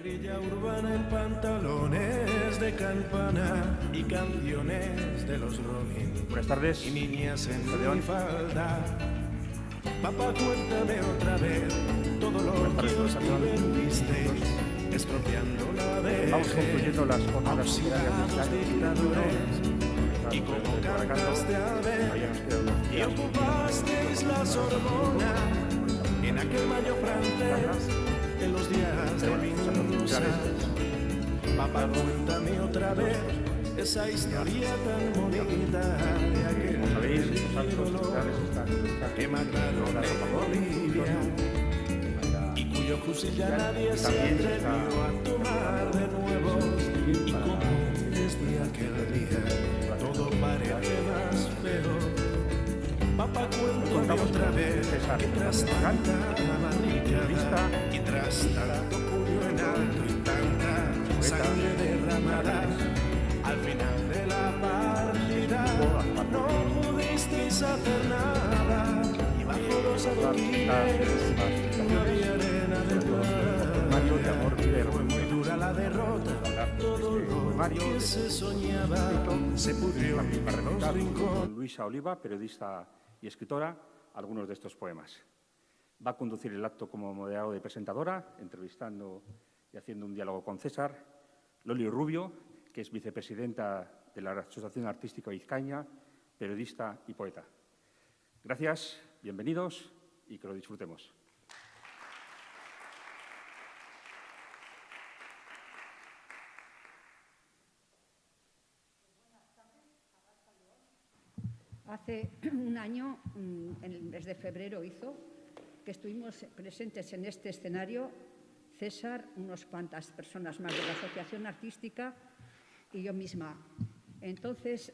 Guerrilla urbana en pantalones de campana y canciones de los Rolling. Buenas tardes. Y niñas en mi falda. Papá, cuéntame otra vez todo lo que os divertisteis, estropeando la vejez. Vamos concluyendo las jornadas oxidados dictadores. Y como cantaste a ver y ocupasteis la Sorbona en aquel mayo francés de los días de Vincennes. Papá, cuéntame otra vez esa historia tan bonita de aquel ídolo que mataron en Bolivia y cuyo fusil ya nadie se atrevió a tomar de nuevo, y como desde aquel día todo parece más feo. Papá, cuéntame otra vez que tras tanta barricada y tras tanto puño en alto y tanta sangre derramada, al final de la partida no pudisteis hacer nada, y bajo los adoquines no había arena de playa. Fue muy dura la derrota, todo lo que se soñaba se pudrió en los rincones. Luisa Oliva, periodista y escritora, algunos de estos poemas. Va a conducir el acto como moderador y presentadora, entrevistando y haciendo un diálogo con César, Loli Rubio, que es vicepresidenta de la Asociación Artística Vizcaína, periodista y poeta. Gracias, bienvenidos y que lo disfrutemos. Hace un año, en el mes de febrero que estuvimos presentes en este escenario, César, unas cuantas personas más de la Asociación Artística y yo misma. Entonces,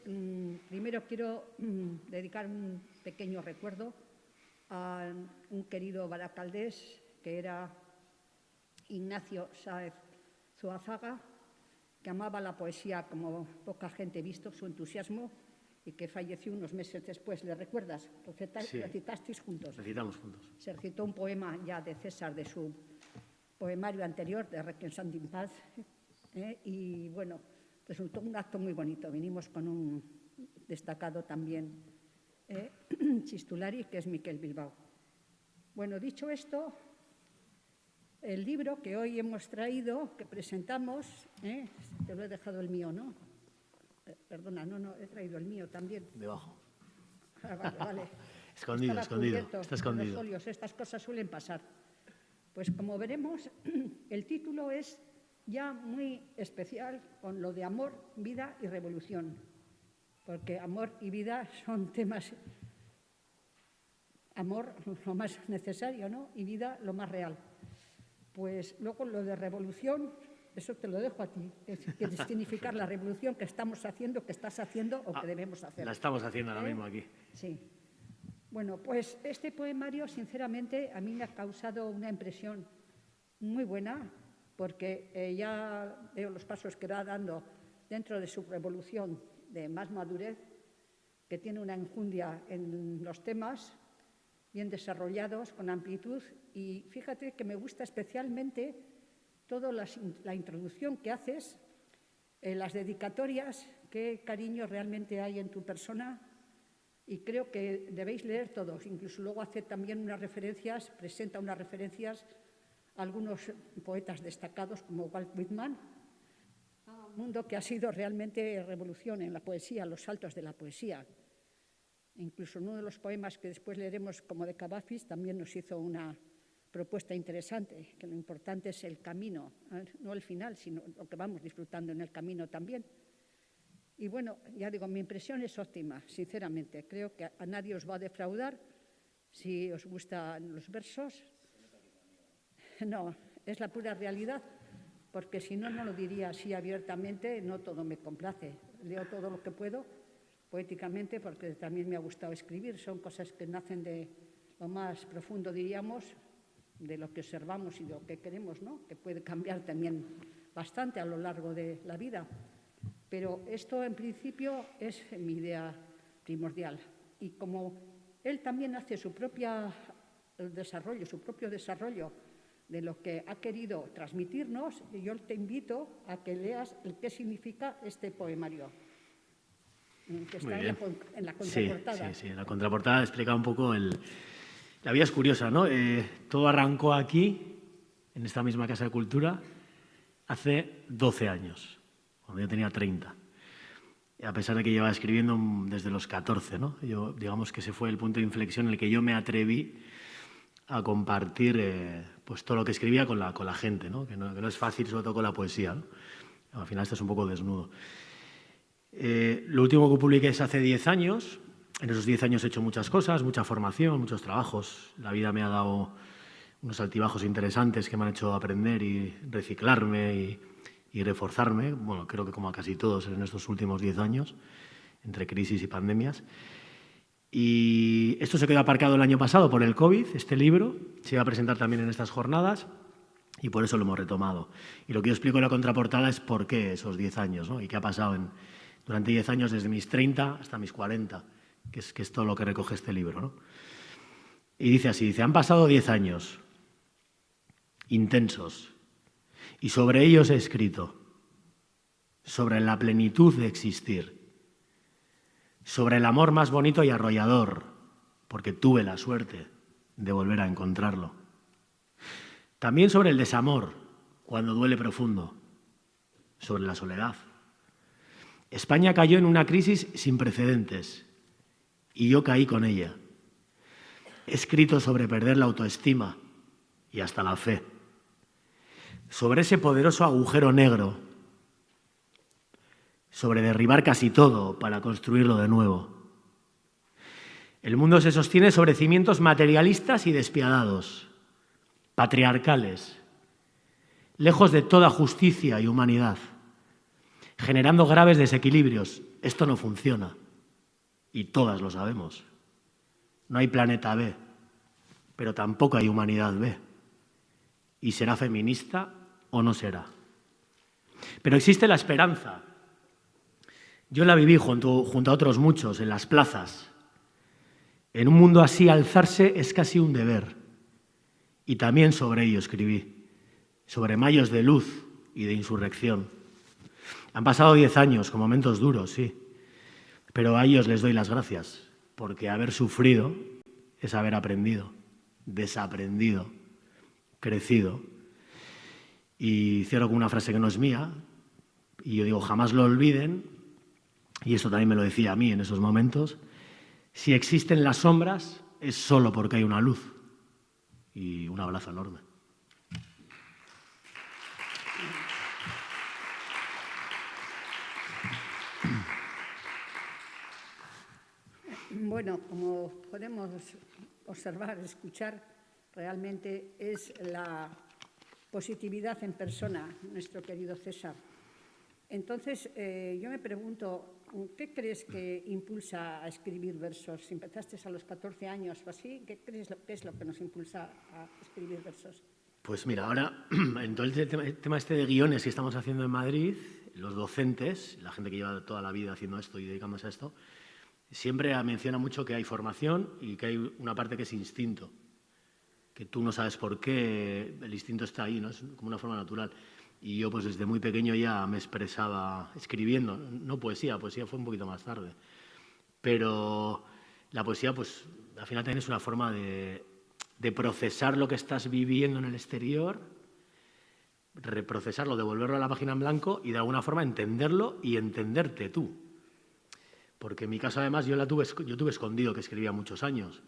primero quiero dedicar un pequeño recuerdo a un querido baracaldés que era Ignacio Sáez Zuazaga, que amaba la poesía como poca gente ha visto, su entusiasmo, y que falleció unos meses después. ¿Le recuerdas? Sí. Recitasteis juntos. Recitamos juntos. Se recitó un poema ya de César, de su poemario anterior, de Requiem en paz, y bueno, resultó un acto muy bonito. Vinimos con un destacado también chistulari, que es Miquel Bilbao. Bueno, dicho esto, el libro que hoy hemos traído, que presentamos, te lo he dejado el mío, ¿no? Perdona, no, he traído el mío también. Debajo. Vale. Escondido. Está escondido. Los folios, estas cosas suelen pasar. Pues como veremos, el título es ya muy especial con lo de amor, vida y revolución. Porque amor y vida son temas... Amor, lo más necesario, ¿no? Y vida, lo más real. Pues luego lo de revolución... Eso te lo dejo a ti, que significar la revolución que estamos haciendo, que estás haciendo o que debemos hacer. La estamos haciendo ahora mismo aquí. Sí. Bueno, pues este poemario, sinceramente, a mí me ha causado una impresión muy buena, porque ya veo los pasos que va dando dentro de su revolución de más madurez, que tiene una enjundia en los temas, bien desarrollados, con amplitud, y fíjate que me gusta especialmente toda la introducción que haces, las dedicatorias, qué cariño realmente hay en tu persona, y creo que debéis leer todos. Incluso luego hace también unas referencias, presenta unas referencias a algunos poetas destacados como Walt Whitman, un mundo que ha sido realmente revolución en la poesía, los saltos de la poesía. Incluso uno de los poemas que después leeremos, como de Cavafis, también nos hizo una propuesta interesante, que lo importante es el camino, no el final, sino lo que vamos disfrutando en el camino también. Y bueno, ya digo, mi impresión es óptima, sinceramente. Creo que a nadie os va a defraudar si os gustan los versos. No, es la pura realidad, porque si no, no lo diría así abiertamente, no todo me complace. Leo todo lo que puedo poéticamente, porque también me ha gustado escribir. Son cosas que nacen de lo más profundo, diríamos, de lo que observamos y de lo que queremos, ¿no? Que puede cambiar también bastante a lo largo de la vida. Pero esto, en principio, es mi idea primordial. Y como él también hace su propio desarrollo de lo que ha querido transmitirnos, y yo te invito a que leas qué significa este poemario, que está en la contraportada. Sí, en la contraportada explica un poco la vida es curiosa, ¿no? Todo arrancó aquí, en esta misma Casa de Cultura, hace 12 años, cuando yo tenía 30. A pesar de que llevaba escribiendo desde los 14, ¿no? Digamos que ese fue el punto de inflexión en el que yo me atreví a compartir pues todo lo que escribía con la gente, ¿no? Que no es fácil, sobre todo con la poesía, ¿no? Al final estás un poco desnudo. Lo último que publiqué es hace 10 años. En esos 10 años he hecho muchas cosas, mucha formación, muchos trabajos. La vida me ha dado unos altibajos interesantes que me han hecho aprender y reciclarme y reforzarme. Bueno, creo que como a casi todos en estos últimos 10 años, entre crisis y pandemias. Y esto se quedó aparcado el año pasado por el COVID, este libro. Se iba a presentar también en estas jornadas y por eso lo hemos retomado. Y lo que yo explico en la contraportada es por qué esos 10 años, ¿no? Y qué ha pasado durante 10 años, desde mis 30 hasta mis 40, que es todo lo que recoge este libro, ¿no? Y dice así, han pasado 10 años intensos y sobre ellos he escrito, sobre la plenitud de existir, sobre el amor más bonito y arrollador, porque tuve la suerte de volver a encontrarlo. También sobre el desamor, cuando duele profundo, sobre la soledad. España cayó en una crisis sin precedentes y yo caí con ella. He escrito sobre perder la autoestima y hasta la fe, sobre ese poderoso agujero negro, sobre derribar casi todo para construirlo de nuevo. El mundo se sostiene sobre cimientos materialistas y despiadados, patriarcales, lejos de toda justicia y humanidad, generando graves desequilibrios. Esto no funciona y todas lo sabemos. No hay planeta B, pero tampoco hay humanidad B. Y será feminista o no será. Pero existe la esperanza. Yo la viví junto a otros muchos en las plazas. En un mundo así, alzarse es casi un deber. Y también sobre ello escribí, sobre mayos de luz y de insurrección. Han pasado 10 años con momentos duros, sí, pero a ellos les doy las gracias, porque haber sufrido es haber aprendido, desaprendido, crecido. Y cierro con una frase que no es mía, y yo digo, jamás lo olviden, y esto también me lo decía a mí en esos momentos, si existen las sombras es solo porque hay una luz. Y un abrazo enorme. Bueno, como podemos observar, escuchar, realmente es la positividad en persona, nuestro querido César. Entonces, yo me pregunto, ¿qué crees que impulsa a escribir versos? Si empezaste a los 14 años o así, ¿qué crees que es lo que nos impulsa a escribir versos? Pues mira, ahora, en todo el tema este de guiones que estamos haciendo en Madrid, los docentes, la gente que lleva toda la vida haciendo esto y dedicándose a esto, siempre menciona mucho que hay formación y que hay una parte que es instinto, que tú no sabes por qué, el instinto está ahí, ¿no? Es como una forma natural. Y yo pues desde muy pequeño ya me expresaba escribiendo, no poesía fue un poquito más tarde. Pero la poesía pues al final también es una forma de procesar lo que estás viviendo en el exterior, reprocesarlo, devolverlo a la página en blanco y de alguna forma entenderlo y entenderte tú. Porque en mi caso además yo tuve escondido que escribía muchos años,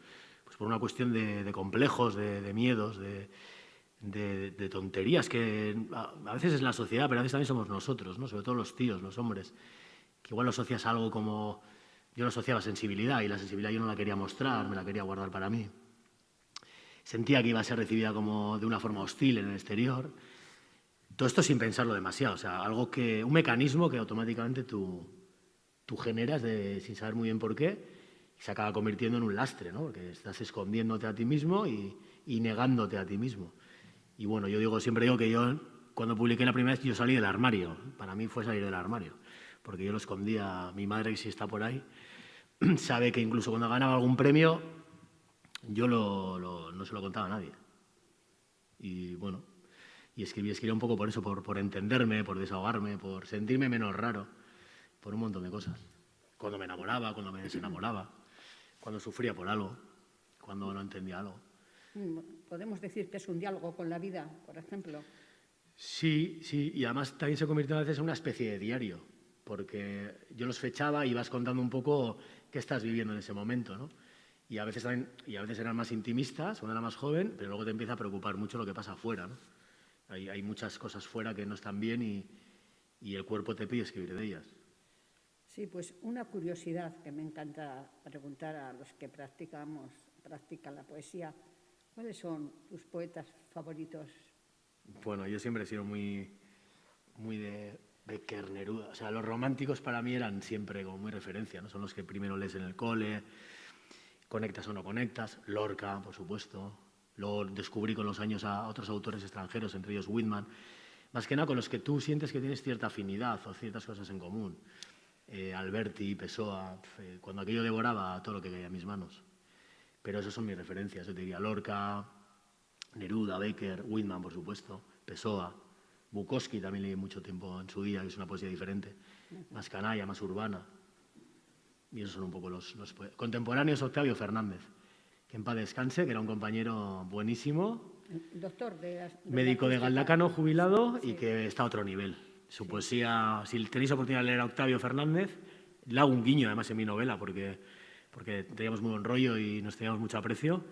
pues por una cuestión de complejos, de miedos, de tonterías que a veces es la sociedad, pero a veces también somos nosotros, ¿no? Sobre todo los tíos, los hombres, que igual lo asocias a algo como... Yo lo asociaba a sensibilidad y la sensibilidad yo no la quería mostrar, me la quería guardar para mí. Sentía que iba a ser recibida como de una forma hostil en el exterior. Todo esto sin pensarlo demasiado, o sea, un mecanismo que automáticamente tú generas sin saber muy bien por qué y se acaba convirtiendo en un lastre, ¿no? Porque estás escondiéndote a ti mismo y negándote a ti mismo. Y bueno, siempre digo que yo, cuando publiqué la primera vez, yo salí del armario. Para mí fue salir del armario, porque yo lo escondía. Mi madre, que si está por ahí, sabe que incluso cuando ganaba algún premio, yo no se lo contaba a nadie. Y bueno, y escribía un poco por eso, por entenderme, por desahogarme, por sentirme menos raro, por un montón de cosas. Cuando me enamoraba, cuando me desenamoraba, cuando sufría por algo, cuando no entendía algo. Podemos decir que es un diálogo con la vida, por ejemplo. Sí, y además también se convirtió a veces en una especie de diario, porque yo los fechaba y vas contando un poco qué estás viviendo en ese momento, ¿no? Y a veces eran más intimistas, cuando era más joven, pero luego te empieza a preocupar mucho lo que pasa afuera, ¿no? Hay muchas cosas fuera que no están bien y el cuerpo te pide escribir de ellas. Sí, pues una curiosidad que me encanta preguntar a los que practican la poesía. ¿Cuáles son tus poetas favoritos? Bueno, yo siempre he sido muy de Becker, Neruda. O sea, los románticos para mí eran siempre como muy referencia, ¿no? Son los que primero lees en el cole, conectas o no conectas. Lorca, por supuesto. Luego descubrí con los años a otros autores extranjeros, entre ellos Whitman. Más que nada con los que tú sientes que tienes cierta afinidad o ciertas cosas en común. Alberti, Pessoa, cuando aquello devoraba todo lo que caía en mis manos. Pero esos son mis referencias, yo te diría Lorca, Neruda, Becker, Whitman, por supuesto, Pessoa, Bukowski también leí mucho tiempo en su día, que es una poesía diferente, más canalla, más urbana. Y esos son un poco los contemporáneos. Octavio Fernández, que en paz descanse, que era un compañero buenísimo, doctor médico de Galdacano, jubilado, sí, y que está a otro nivel. Su poesía, si tenéis oportunidad de leer a Octavio Fernández, le hago un guiño además en mi novela, porque teníamos muy buen rollo y nos teníamos mucho aprecio.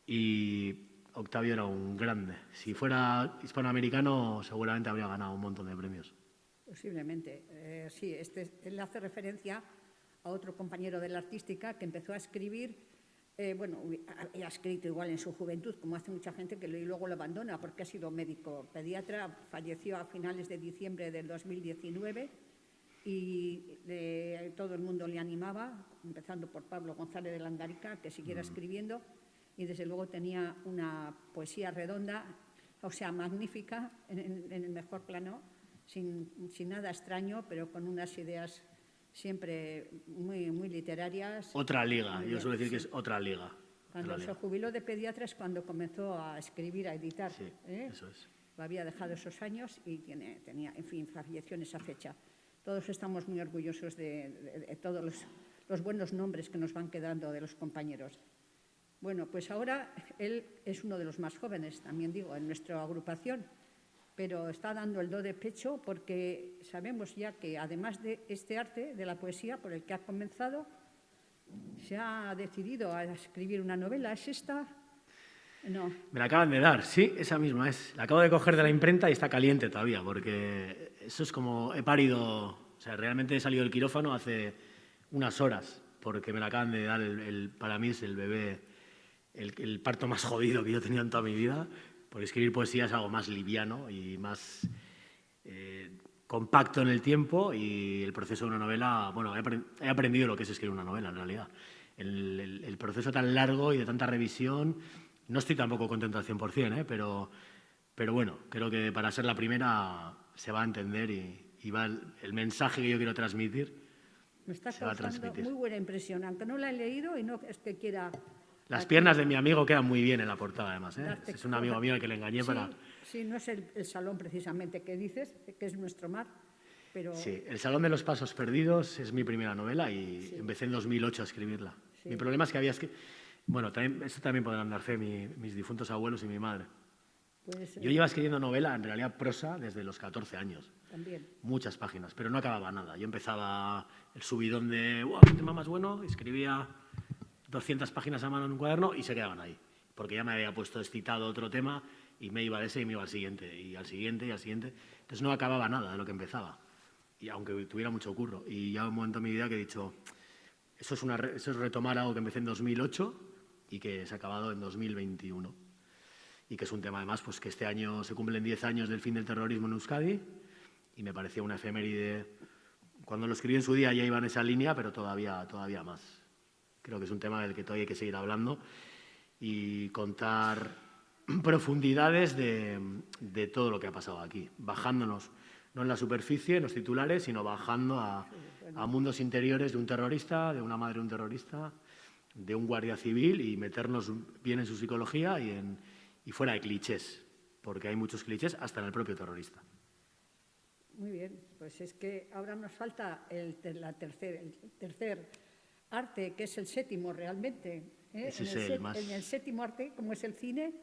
Y Octavio era un grande. Si fuera hispanoamericano, seguramente habría ganado un montón de premios. Posiblemente. Sí, él hace referencia a otro compañero de la artística que empezó a escribir, ha escrito igual en su juventud, como hace mucha gente que luego lo abandona porque ha sido médico pediatra, falleció a finales de diciembre del 2019 y todo el mundo le animaba, empezando por Pablo González de Landarica, que siguiera escribiendo, y desde luego tenía una poesía redonda, o sea, magnífica, en el mejor plano, sin nada extraño, pero con unas ideas siempre muy literarias. Otra liga, yo suelo decir que es otra liga. Cuando se jubiló de pediatra es cuando comenzó a escribir, a editar. Sí, eso es. Lo había dejado esos años y tenía, en fin, falleció en esa fecha. Todos estamos muy orgullosos de todos los buenos nombres que nos van quedando de los compañeros. Bueno, pues ahora él es uno de los más jóvenes, también digo, en nuestra agrupación, pero está dando el do de pecho porque sabemos ya que además de este arte de la poesía por el que ha comenzado, se ha decidido a escribir una novela. ¿Es esta? No. Me la acaban de dar, sí, esa misma es. La acabo de coger de la imprenta y está caliente todavía, porque eso es como he parido, o sea, realmente he salido del quirófano hace unas horas, porque me la acaban de dar, para mí es el bebé, el parto más jodido que yo he tenido en toda mi vida. Porque escribir poesía es algo más liviano y más compacto en el tiempo, y el proceso de una novela, bueno, he aprendido lo que es escribir una novela en realidad. El proceso tan largo y de tanta revisión, no estoy tampoco contento al 100%, pero bueno, creo que para ser la primera se va a entender y va el mensaje que yo quiero transmitir. Me está causando muy buena impresión, aunque no la he leído y no es que quiera... Las piernas de mi amigo quedan muy bien en la portada, además. Es un amigo mío al que le engañé para... Sí, no es el salón precisamente que dices, que es nuestro mar, pero... Sí, El Salón de los Pasos Perdidos es mi primera novela y empecé en 2008 a escribirla. Sí. Mi problema es que había... Bueno, esto también podrán dar fe mis difuntos abuelos y mi madre. Pues, yo llevaba escribiendo novela, en realidad prosa, desde los 14 años. También. Muchas páginas, pero no acababa nada. Yo empezaba el subidón de ¡wow, qué tema más bueno! Escribía 200 páginas a mano en un cuaderno y se quedaban ahí, porque ya me había puesto excitado otro tema y me iba de ese y me iba al siguiente, y al siguiente, y al siguiente. Entonces no acababa nada de lo que empezaba, y aunque tuviera mucho curro. Y ya un momento en mi vida que he dicho, eso es retomar algo que empecé en 2008 y que se ha acabado en 2021. Y que es un tema además pues que este año se cumplen 10 años del fin del terrorismo en Euskadi, y me parecía una efeméride. Cuando lo escribí en su día ya iba en esa línea, pero todavía más. Creo que es un tema del que todavía hay que seguir hablando y contar profundidades de todo lo que ha pasado aquí, bajándonos, no en la superficie, en los titulares, sino bajando a mundos interiores de un terrorista, de una madre de un terrorista, de un guardia civil, y meternos bien en su psicología y y fuera de clichés, porque hay muchos clichés hasta en el propio terrorista. Muy bien, pues es que ahora nos falta el tercer arte, que es el séptimo realmente. Ese es el más... En el séptimo arte, como es el cine,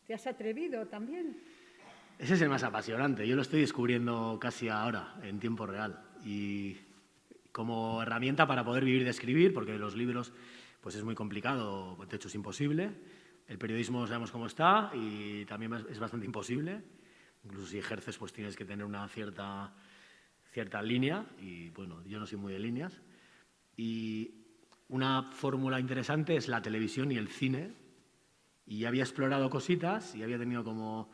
¿te has atrevido también? Ese es el más apasionante. Yo lo estoy descubriendo casi ahora, en tiempo real. Y como herramienta para poder vivir de escribir, porque los libros pues es muy complicado, de hecho es imposible. El periodismo sabemos cómo está y también es bastante imposible. Incluso si ejerces, pues tienes que tener una cierta línea. Y bueno, yo no soy muy de líneas. Y una fórmula interesante es la televisión y el cine. Y había explorado cositas y había tenido como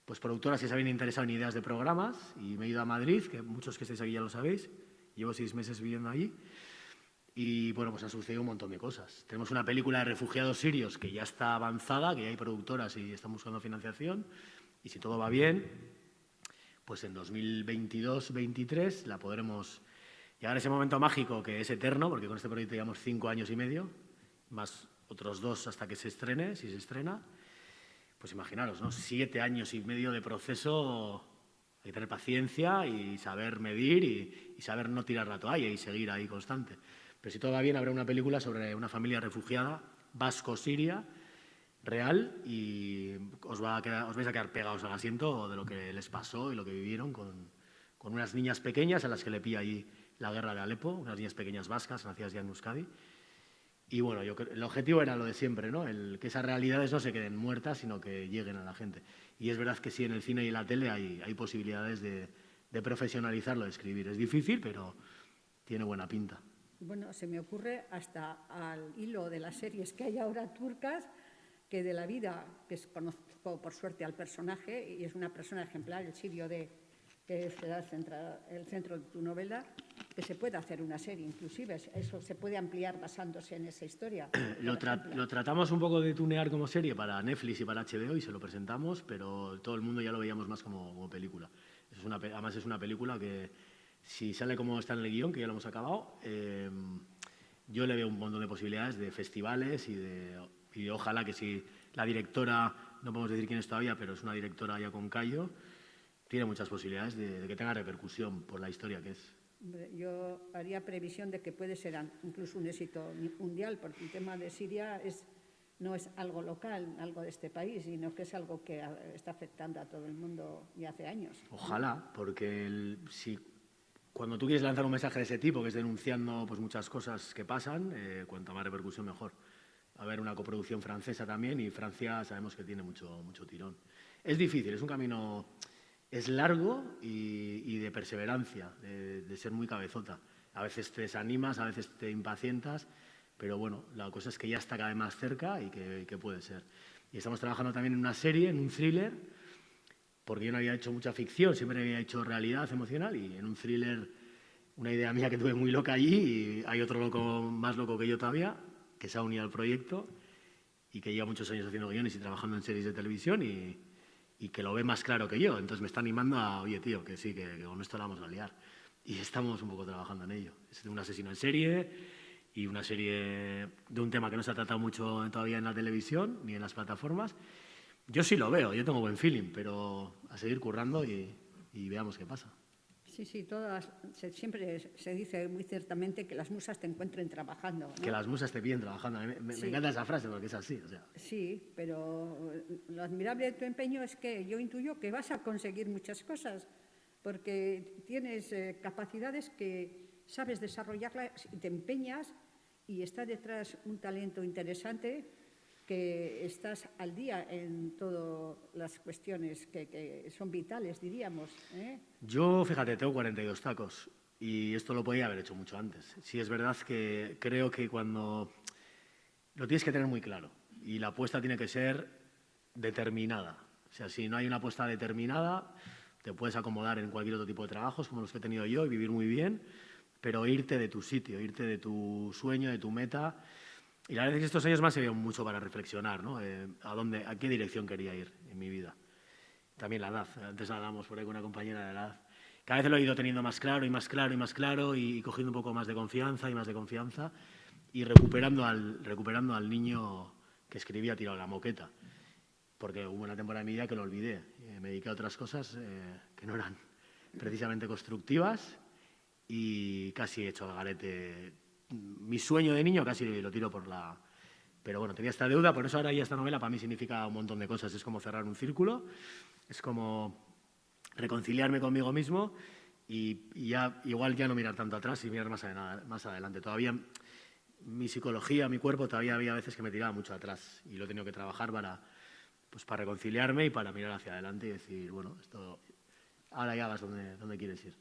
pues productoras que se habían interesado en ideas de programas y me he ido a Madrid, que muchos que estáis aquí ya lo sabéis. Llevo 6 meses viviendo allí y bueno, pues ha sucedido un montón de cosas. Tenemos una película de refugiados sirios que ya está avanzada, que ya hay productoras y están buscando financiación y si todo va bien, pues en 2022-23 la podremos llegar a ese momento mágico que es eterno, porque con este proyecto llevamos 5 años y medio, más otros 2 hasta que se estrene, si se estrena. Pues imaginaros, ¿no? 7 años y medio de proceso, hay que tener paciencia y saber medir y saber no tirar la toalla y seguir ahí constante. Pero si todo va bien, habrá una película sobre una familia refugiada vasco-siria, real, y os vais a quedar pegados al asiento de lo que les pasó y lo que vivieron con unas niñas pequeñas a las que le pilla ahí la guerra de Alepo, unas niñas pequeñas vascas nacidas ya en Euskadi. Y bueno, el objetivo era lo de siempre, ¿no? Que esas realidades no se queden muertas, sino que lleguen a la gente. Y es verdad que sí, en el cine y en la tele hay posibilidades de profesionalizarlo, de escribir. Es difícil, pero tiene buena pinta. Bueno, se me ocurre hasta al hilo de las series que hay ahora turcas, que de la vida, que conozco por suerte al personaje, y es una persona ejemplar, el sirio que será el centro de tu novela, que se puede hacer una serie, inclusive eso se puede ampliar basándose en esa historia. Lo tratamos un poco de tunear como serie para Netflix y para HBO y se lo presentamos, pero todo el mundo ya lo veíamos más como película. Además es una película que, si sale como está en el guión, que ya lo hemos acabado, yo le veo un montón de posibilidades de festivales y ojalá que si la directora, no podemos decir quién es todavía, pero es una directora ya con callo, tiene muchas posibilidades de que tenga repercusión por la historia que es. Yo haría previsión de que puede ser incluso un éxito mundial, porque el tema de Siria no es algo local, algo de este país, sino que es algo que está afectando a todo el mundo y hace años. Ojalá, porque cuando tú quieres lanzar un mensaje de ese tipo, que es denunciando pues, muchas cosas que pasan, cuanto más repercusión mejor. Va a haber una coproducción francesa también y Francia sabemos que tiene mucho tirón. Es difícil, es un camino... Es largo y de perseverancia, de ser muy cabezota. A veces te desanimas, a veces te impacientas, pero bueno, la cosa es que ya está cada vez más cerca y que puede ser. Y estamos trabajando también en una serie, en un thriller, porque yo no había hecho mucha ficción, siempre había hecho realidad emocional y en un thriller, una idea mía que tuve muy loca allí y hay otro loco, más loco que yo todavía, que se ha unido al proyecto y que lleva muchos años haciendo guiones y trabajando en series de televisión y que lo ve más claro que yo. Entonces me está animando a, oye, tío, que sí, que con esto la vamos a liar. Y estamos un poco trabajando en ello. Es un asesino en serie y una serie de un tema que no se ha tratado mucho todavía en la televisión ni en las plataformas. Yo sí lo veo, yo tengo buen feeling, pero a seguir currando y veamos qué pasa. Sí, siempre se dice muy ciertamente que las musas te encuentren trabajando, ¿no? Que las musas te pillen trabajando. Me encanta esa frase porque es así. O sea. Sí, pero lo admirable de tu empeño es que yo intuyo que vas a conseguir muchas cosas, porque tienes capacidades que sabes desarrollarlas y te empeñas y está detrás un talento interesante, que estás al día en todas las cuestiones que son vitales, diríamos, ¿eh? Yo, fíjate, tengo 42 tacos y esto lo podía haber hecho mucho antes. Sí, es verdad que creo que cuando lo tienes que tener muy claro y la apuesta tiene que ser determinada. O sea, si no hay una apuesta determinada, te puedes acomodar en cualquier otro tipo de trabajos como los que he tenido yo y vivir muy bien, pero irte de tu sitio, irte de tu sueño, de tu meta. Y la verdad es que estos años me han servido mucho para reflexionar, ¿no? A qué dirección quería ir en mi vida. También la edad. Antes hablábamos por ahí con una compañera de la edad. Cada vez lo he ido teniendo más claro y más claro y más claro y cogiendo un poco más de confianza y más de confianza y recuperando al niño que escribía tirado en la moqueta. porque hubo una temporada de mi vida que lo olvidé. Me dediqué a otras cosas que no eran precisamente constructivas y casi he hecho al garete. Mi sueño de niño casi lo tiro por la... Pero bueno, tenía esta deuda, por eso ahora ya esta novela para mí significa un montón de cosas. Es como cerrar un círculo, es como reconciliarme conmigo mismo y ya, igual ya no mirar tanto atrás y mirar más adelante. Todavía mi psicología, mi cuerpo, todavía había veces que me tiraba mucho atrás y lo he tenido que trabajar para reconciliarme y para mirar hacia adelante y decir, bueno, esto ahora ya vas donde quieres ir.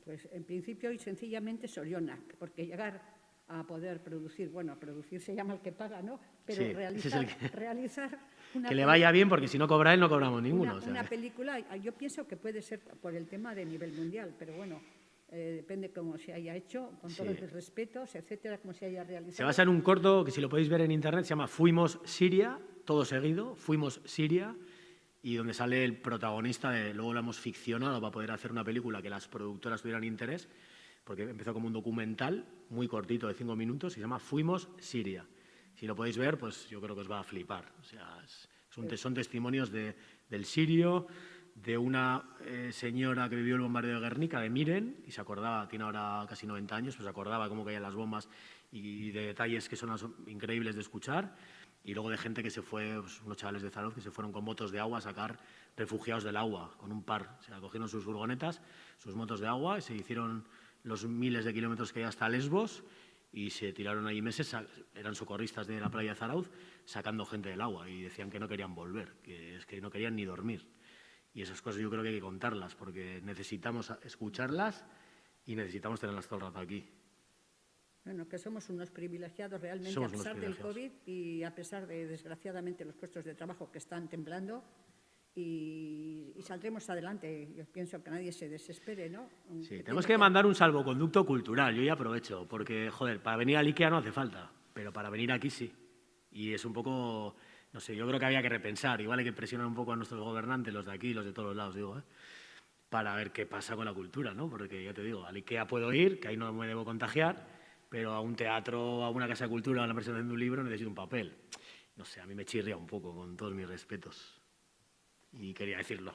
Pues en principio y sencillamente Sorionak, porque llegar a poder producir, bueno, producir se llama el que paga, ¿no? Pero Sí, realizar una... Que le vaya bien, porque si no cobra él, no cobramos ninguno. Una película, yo pienso que puede ser por el tema de nivel mundial, pero bueno, depende cómo se haya hecho, con todos los respetos, etcétera, cómo se haya realizado. Se basa en un corto que, si lo podéis ver en internet, se llama Fuimos Siria, todo seguido, Fuimos Siria, y donde sale el protagonista, luego lo hemos ficcionado para poder hacer una película que las productoras tuvieran interés, porque empezó como un documental muy cortito de 5 minutos y se llama Fuimos Siria. Si lo podéis ver, pues yo creo que os va a flipar. O sea, son testimonios del sirio, de una señora que vivió el bombardeo de Guernica, de Miren, y se acordaba, tiene ahora casi 90 años, pues se acordaba cómo caían las bombas y de detalles que son increíbles de escuchar. Y luego de gente que se fue, pues, unos chavales de Zarauz que se fueron con motos de agua a sacar refugiados del agua, con un par. O sea, cogieron sus furgonetas, sus motos de agua y se hicieron los miles de kilómetros que hay hasta Lesbos y se tiraron ahí meses, eran socorristas de la playa de Zarauz, sacando gente del agua y decían que no querían volver, que es que no querían ni dormir. Y esas cosas yo creo que hay que contarlas porque necesitamos escucharlas y necesitamos tenerlas todo el rato aquí. Bueno, que somos unos privilegiados realmente a pesar del COVID y a pesar de, desgraciadamente, los puestos de trabajo que están temblando. Y saldremos adelante. Yo pienso que nadie se desespere, ¿no? Sí, tenemos que mandar un salvoconducto cultural. Yo ya aprovecho, porque, joder, para venir a IKEA no hace falta, pero para venir aquí sí. Y es un poco, no sé, yo creo que había que repensar. Igual hay que presionar un poco a nuestros gobernantes, los de aquí, los de todos los lados, digo, para ver qué pasa con la cultura, ¿no? Porque ya te digo, al IKEA puedo ir, que ahí no me debo contagiar, pero a un teatro, a una casa de cultura, a una presentación de un libro necesito un papel. No sé, a mí me chirría un poco, con todos mis respetos. Y quería decirlo.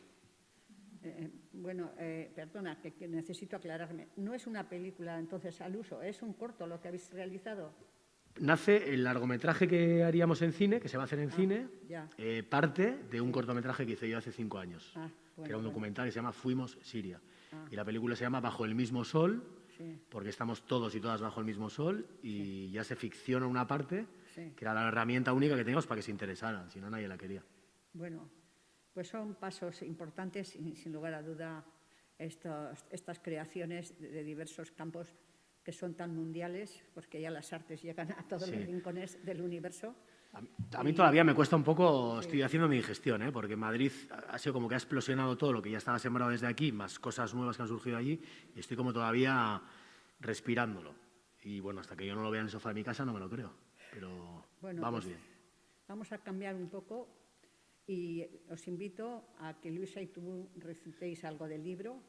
Bueno, perdona, que necesito aclararme. No es una película, entonces, al uso, es un corto lo que habéis realizado. Nace el largometraje que haríamos en cine, que se va a hacer en cine, parte de un cortometraje que hice yo hace 5 años, que era un documental que se llama Fuimos Siria. Y la película se llama Bajo el mismo sol, porque estamos todos y todas bajo el mismo sol, y ya se ficciona una parte, que era la herramienta única que teníamos para que se interesaran, si no nadie la quería. Bueno, pues son pasos importantes, sin lugar a duda, estas creaciones de diversos campos que son tan mundiales, porque ya las artes llegan a todos los rincones del universo. A mí todavía me cuesta un poco, estoy haciendo mi digestión, porque Madrid ha sido como que ha explosionado todo lo que ya estaba sembrado desde aquí, más cosas nuevas que han surgido allí, y estoy como todavía respirándolo. Y bueno, hasta que yo no lo vea en el sofá de mi casa no me lo creo, pero bueno, vamos bien. Vamos a cambiar un poco. Y os invito a que Luisa y tú recitéis algo del libro.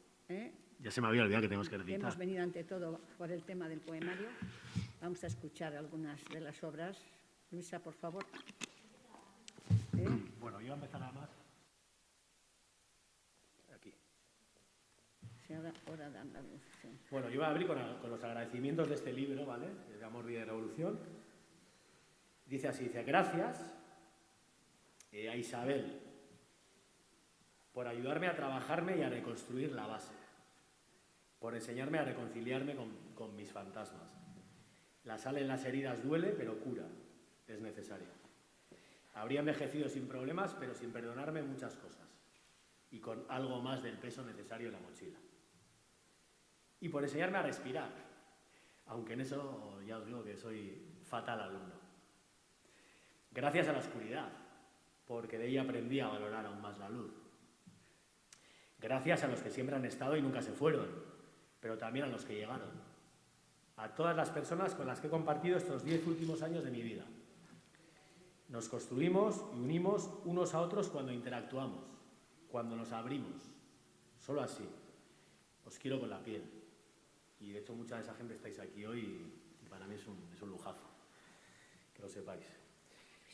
Ya se me había olvidado que tenemos que recitar. Hemos venido ante todo por el tema del poemario. Vamos a escuchar algunas de las obras. Luisa, por favor. Bueno, yo voy a empezar nada más. Aquí. Sí, ahora dan la luz. Sí. Bueno, yo voy a abrir con los agradecimientos de este libro, ¿vale? De Amor, Vida y Revolución. Dice así, dice, gracias a Isabel por ayudarme a trabajarme y a reconstruir la base, por enseñarme a reconciliarme con mis fantasmas. La sal en las heridas duele, pero cura, es necesaria. Habría envejecido sin problemas, pero sin perdonarme muchas cosas, y con algo más del peso necesario en la mochila. Y por enseñarme a respirar, aunque en eso ya os digo que soy fatal alumno. Gracias a la oscuridad, porque de ella aprendí a valorar aún más la luz. Gracias a los que siempre han estado y nunca se fueron, pero también a los que llegaron. A todas las personas con las que he compartido estos 10 últimos años de mi vida. Nos construimos y unimos unos a otros cuando interactuamos, cuando nos abrimos. Solo así. Os quiero con la piel. Y de hecho mucha de esa gente estáis aquí hoy y para mí es un lujazo. Que lo sepáis.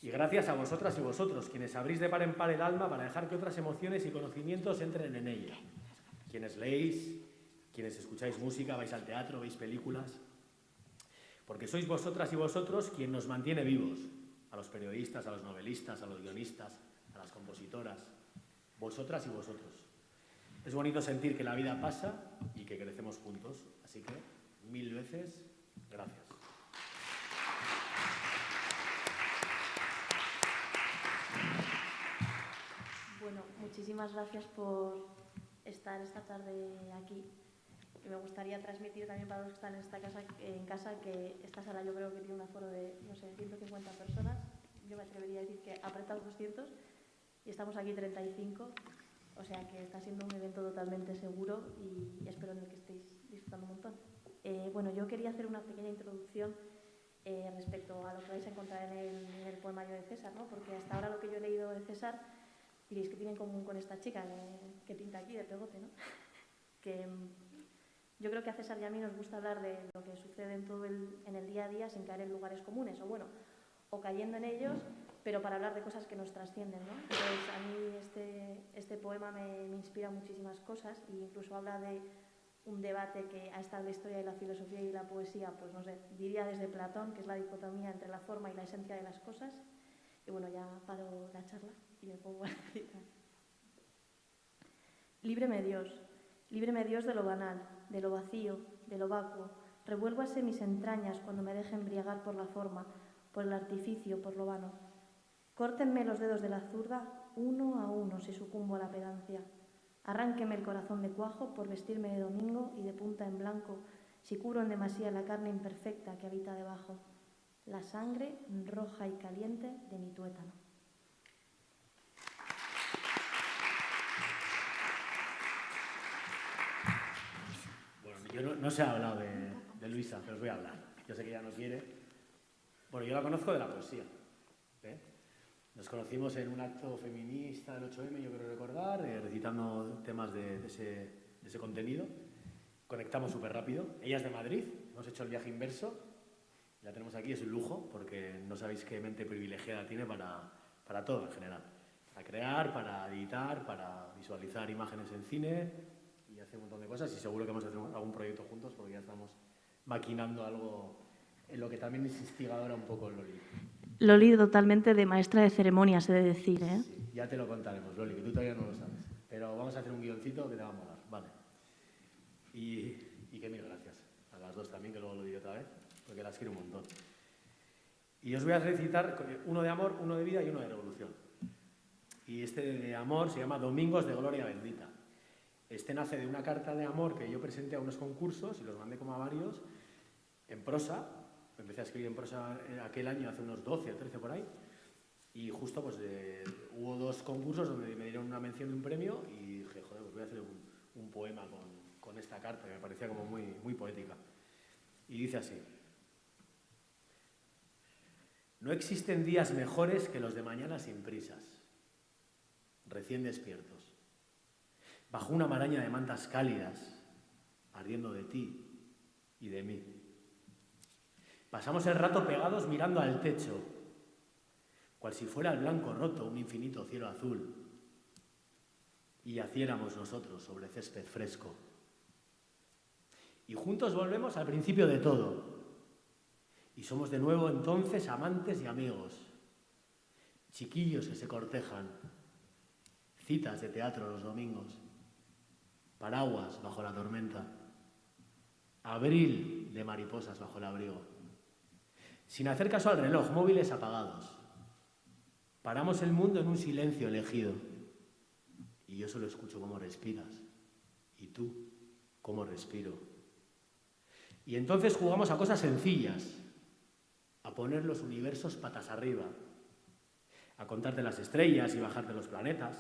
Y gracias a vosotras y vosotros, quienes abrís de par en par el alma para dejar que otras emociones y conocimientos entren en ella. Quienes leéis, quienes escucháis música, vais al teatro, veis películas. Porque sois vosotras y vosotros quien nos mantiene vivos. A los periodistas, a los novelistas, a los guionistas, a las compositoras. Vosotras y vosotros. Es bonito sentir que la vida pasa y que crecemos juntos. Así que, 1000 veces, gracias. Bueno, muchísimas gracias por estar esta tarde aquí. Y me gustaría transmitir también para los que están en casa que esta sala yo creo que tiene un aforo de, no sé, 150 personas. Yo me atrevería a decir que aprieta los 200 y estamos aquí 35. O sea que está siendo un evento totalmente seguro y espero en el que estéis disfrutando un montón. Bueno, yo quería hacer una pequeña introducción respecto a lo que vais a encontrar en el poemario de César, ¿no? Porque hasta ahora lo que yo he leído de César diréis que tiene en común con esta chica que pinta aquí de pegote, ¿no? Que yo creo que a César y a mí nos gusta hablar de lo que sucede en el día a día sin caer en lugares comunes, o bueno, o cayendo en ellos, pero para hablar de cosas que nos trascienden, ¿no? Entonces a mí este poema me inspira muchísimas cosas e incluso habla de un debate que ha estado en la historia de la filosofía y la poesía, pues no sé, diría desde Platón, que es la dicotomía entre la forma y la esencia de las cosas. Y bueno, ya paro la charla y me pongo a citar. Líbreme Dios de lo banal, de lo vacío, de lo vacuo. Revuélvase mis entrañas cuando me deje embriagar por la forma, por el artificio, por lo vano. Córtenme los dedos de la zurda uno a uno si sucumbo a la pedancia. Arránqueme el corazón de cuajo por vestirme de domingo y de punta en blanco si cubro en demasía la carne imperfecta que habita debajo. La sangre roja y caliente de mi tuétano. Bueno, yo no se ha hablado de Luisa, pero os voy a hablar. Yo sé que ella no quiere. Bueno, yo la conozco de la poesía. Nos conocimos en un acto feminista del 8M, yo creo recordar, recitando temas de ese contenido. Conectamos súper rápido. Ella es de Madrid, hemos hecho el viaje inverso. La tenemos aquí, es un lujo, porque no sabéis qué mente privilegiada tiene para todo en general. Para crear, para editar, para visualizar imágenes en cine y hacer un montón de cosas. Y seguro que vamos a hacer algún proyecto juntos, porque ya estamos maquinando algo en lo que también es instigadora un poco Loli. Loli totalmente de maestra de ceremonias, he de decir, ¿eh? Sí, ya te lo contaremos, Loli, que tú todavía no lo sabes. Pero vamos a hacer un guioncito que te va a molar, vale. Y que mil gracias a las dos también, que luego lo diré otra vez, porque las quiero un montón. Y os voy a recitar uno de amor, uno de vida y uno de revolución. Y este de amor se llama Domingos de Gloria Bendita. Este nace de una carta de amor que yo presenté a unos concursos y los mandé como a varios en prosa. Empecé a escribir en prosa aquel año, hace unos 12 o 13 por ahí. Y justo pues hubo 2 concursos donde me dieron una mención de un premio y dije, joder, pues voy a hacer un poema con esta carta que me parecía como muy, muy poética. Y dice así: no existen días mejores que los de mañana sin prisas, recién despiertos, bajo una maraña de mantas cálidas, ardiendo de ti y de mí. Pasamos el rato pegados mirando al techo, cual si fuera el blanco roto un infinito cielo azul, y yaciéramos nosotros sobre césped fresco. Y juntos volvemos al principio de todo, y somos de nuevo entonces amantes y amigos, chiquillos que se cortejan, citas de teatro los domingos, paraguas bajo la tormenta, abril de mariposas bajo el abrigo. Sin hacer caso al reloj, móviles apagados. Paramos el mundo en un silencio elegido. Y yo solo escucho cómo respiras. Y tú, cómo respiro. Y entonces jugamos a cosas sencillas. A poner los universos patas arriba. A contarte las estrellas y bajarte los planetas.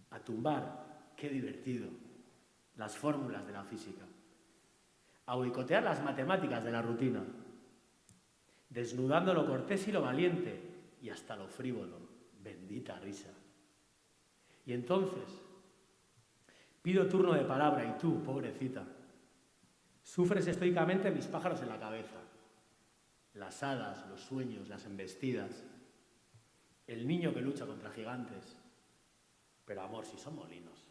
A tumbar, qué divertido, las fórmulas de la física. A boicotear las matemáticas de la rutina. Desnudando lo cortés y lo valiente, y hasta lo frívolo, bendita risa. Y entonces, pido turno de palabra, y tú, pobrecita, sufres estoicamente mis pájaros en la cabeza, las hadas, los sueños, las embestidas, El niño que lucha contra gigantes. Pero amor, si son molinos.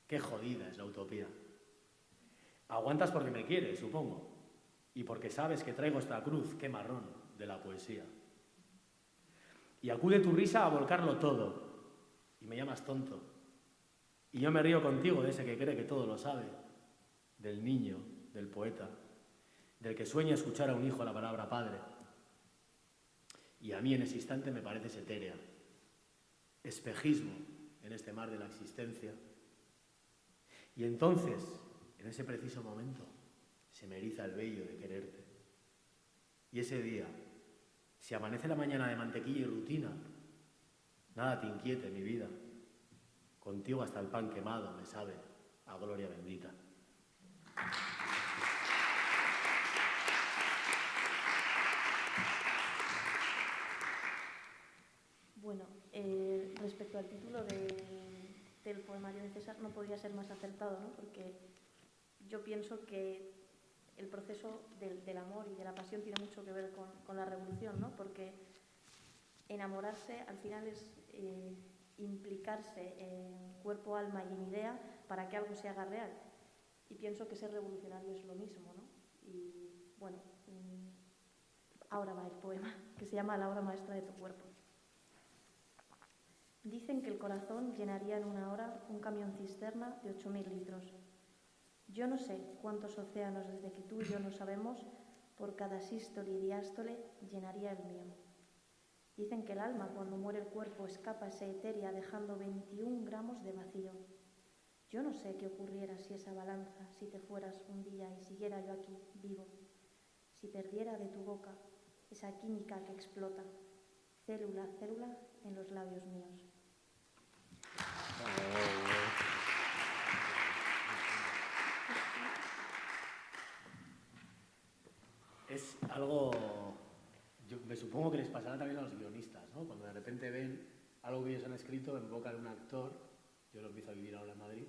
Qué jodida es la utopía. Aguantas porque me quieres, supongo. Y porque sabes que traigo esta cruz, qué marrón, de la poesía. Y acude tu risa a volcarlo todo. Y me llamas tonto. Y yo me río contigo de ese que cree que todo lo sabe. Del niño, del poeta. Del que sueña escuchar a un hijo la palabra padre. Y a mí en ese instante me pareces etérea. Espejismo en este mar de la existencia. Y entonces, en ese preciso momento, se me eriza el vello de quererte. Y ese día, si amanece la mañana de mantequilla y rutina, nada te inquiete, mi vida. Contigo hasta el pan quemado me sabe a gloria bendita. Bueno, respecto al título del poemario de César, no podría ser más acertado, ¿no? Porque yo pienso que el proceso del amor y de la pasión tiene mucho que ver con la revolución, ¿no? Porque enamorarse al final es implicarse en cuerpo, alma y en idea para que algo se haga real. Y pienso que ser revolucionario es lo mismo, ¿no? Y bueno, ahora va el poema, que se llama La obra maestra de tu cuerpo. Dicen que el corazón llenaría en una hora un camión cisterna de 8.000 litros. Yo no sé cuántos océanos desde que tú y yo no sabemos, por cada sístole y diástole llenaría el mío. Dicen que el alma, cuando muere el cuerpo, escapa esa etérea dejando 21 gramos de vacío. Yo no sé qué ocurriera si esa balanza, si te fueras un día y siguiera yo aquí, vivo. Si perdiera de tu boca esa química que explota, célula a célula, en los labios míos. Es algo, yo me supongo que les pasará también a los guionistas, ¿no? Cuando de repente ven algo que ellos han escrito en boca de un actor, yo lo empiezo a vivir ahora en Madrid,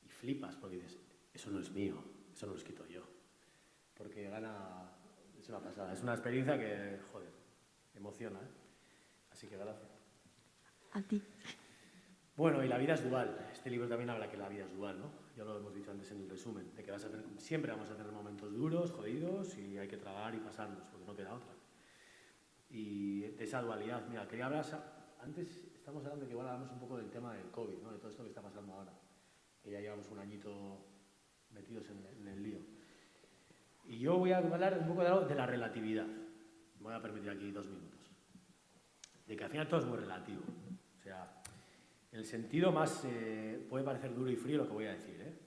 y flipas porque dices, eso no es mío, eso no lo he escrito yo. Porque es una pasada, es una experiencia que, joder, emociona, ¿eh? Así que gracias. A ti. Bueno, y la vida es dual. Este libro también habla que la vida es dual, ¿no? Ya lo hemos dicho antes en el resumen, de que siempre vamos a tener momentos duros, jodidos, y hay que tragar y pasarnos, porque no queda otra. Y de esa dualidad, mira, quería hablar, antes estamos hablando de que igual hablamos un poco del tema del COVID, ¿no? De todo esto que está pasando ahora, que ya llevamos un añito metidos en el lío. Y yo voy a hablar un poco de la relatividad. Me voy a permitir aquí 2 minutos. De que al final todo es muy relativo. O sea, en el sentido más, puede parecer duro y frío lo que voy a decir, ¿eh?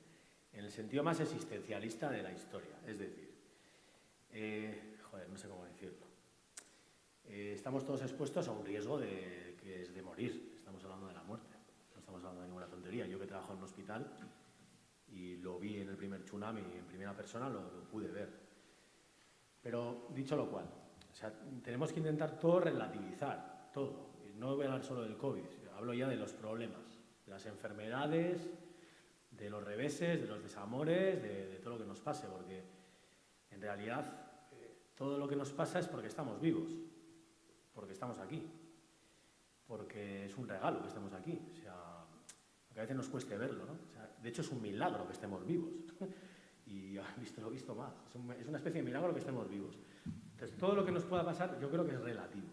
En el sentido más existencialista de la historia. Es decir, joder, no sé cómo decirlo. Estamos todos expuestos a un riesgo que es de morir. Estamos hablando de la muerte. No estamos hablando de ninguna tontería. Yo que trabajo en un hospital y lo vi en el primer tsunami en primera persona, lo pude ver. Pero dicho lo cual, o sea, tenemos que intentar todo relativizar, todo. No voy a hablar solo del COVID, hablo ya de los problemas, de las enfermedades, de los reveses, de los desamores, de todo lo que nos pase, porque en realidad todo lo que nos pasa es porque estamos vivos, porque estamos aquí, porque es un regalo que estemos aquí, o sea, aunque a veces nos cueste verlo, ¿no? O sea, de hecho es un milagro que estemos vivos, y lo he visto más, es una especie de milagro que estemos vivos. Entonces, todo lo que nos pueda pasar yo creo que es relativo.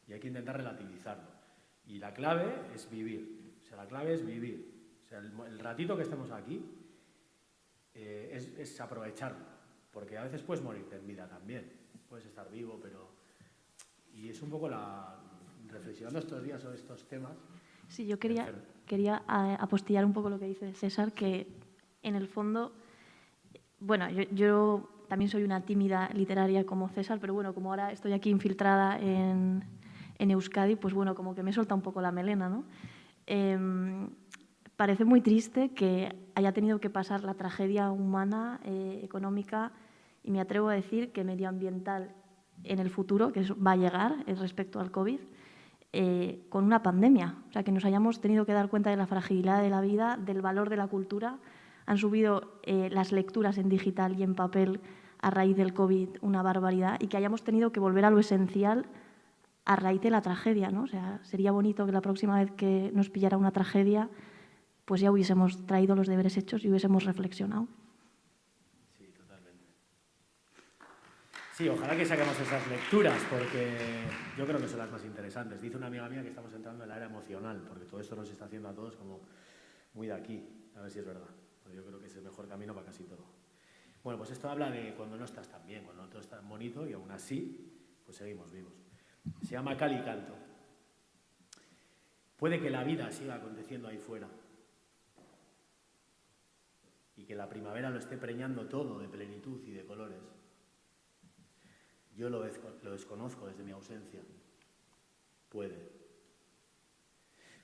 Y hay que intentar relativizarlo. Y la clave es vivir. O sea, la clave es vivir. O sea, el ratito que estemos aquí es aprovecharlo. Porque a veces puedes morirte en vida también. Puedes estar vivo, pero... Y es un poco reflexionando estos días sobre estos temas. Sí, yo quería apostillar un poco lo que dice César, que en el fondo... Bueno, yo también soy una tímida literaria como César, pero bueno, como ahora estoy aquí infiltrada en Euskadi, pues bueno, como que me suelta un poco la melena, ¿no? Parece muy triste que haya tenido que pasar la tragedia humana, económica y me atrevo a decir que medioambiental en el futuro, que va a llegar respecto al COVID, con una pandemia. O sea, que nos hayamos tenido que dar cuenta de la fragilidad de la vida, del valor de la cultura. Han subido las lecturas en digital y en papel a raíz del COVID una barbaridad y que hayamos tenido que volver a lo esencial a raíz de la tragedia, ¿no? O sea, sería bonito que la próxima vez que nos pillara una tragedia, pues ya hubiésemos traído los deberes hechos y hubiésemos reflexionado. Sí, totalmente. Sí, ojalá que saquemos esas lecturas, porque yo creo que son las más interesantes. Dice una amiga mía que estamos entrando en la era emocional, porque todo esto nos está haciendo a todos como muy de aquí. A ver si es verdad. Pues yo creo que es el mejor camino para casi todo. Bueno, pues esto habla de cuando no estás tan bien, cuando todo está bonito y aún así, pues seguimos vivos. Se llama Cal y Canto. Puede que la vida siga aconteciendo ahí fuera y que la primavera lo esté preñando todo de plenitud y de colores. Yo lo desconozco desde mi ausencia. Puede.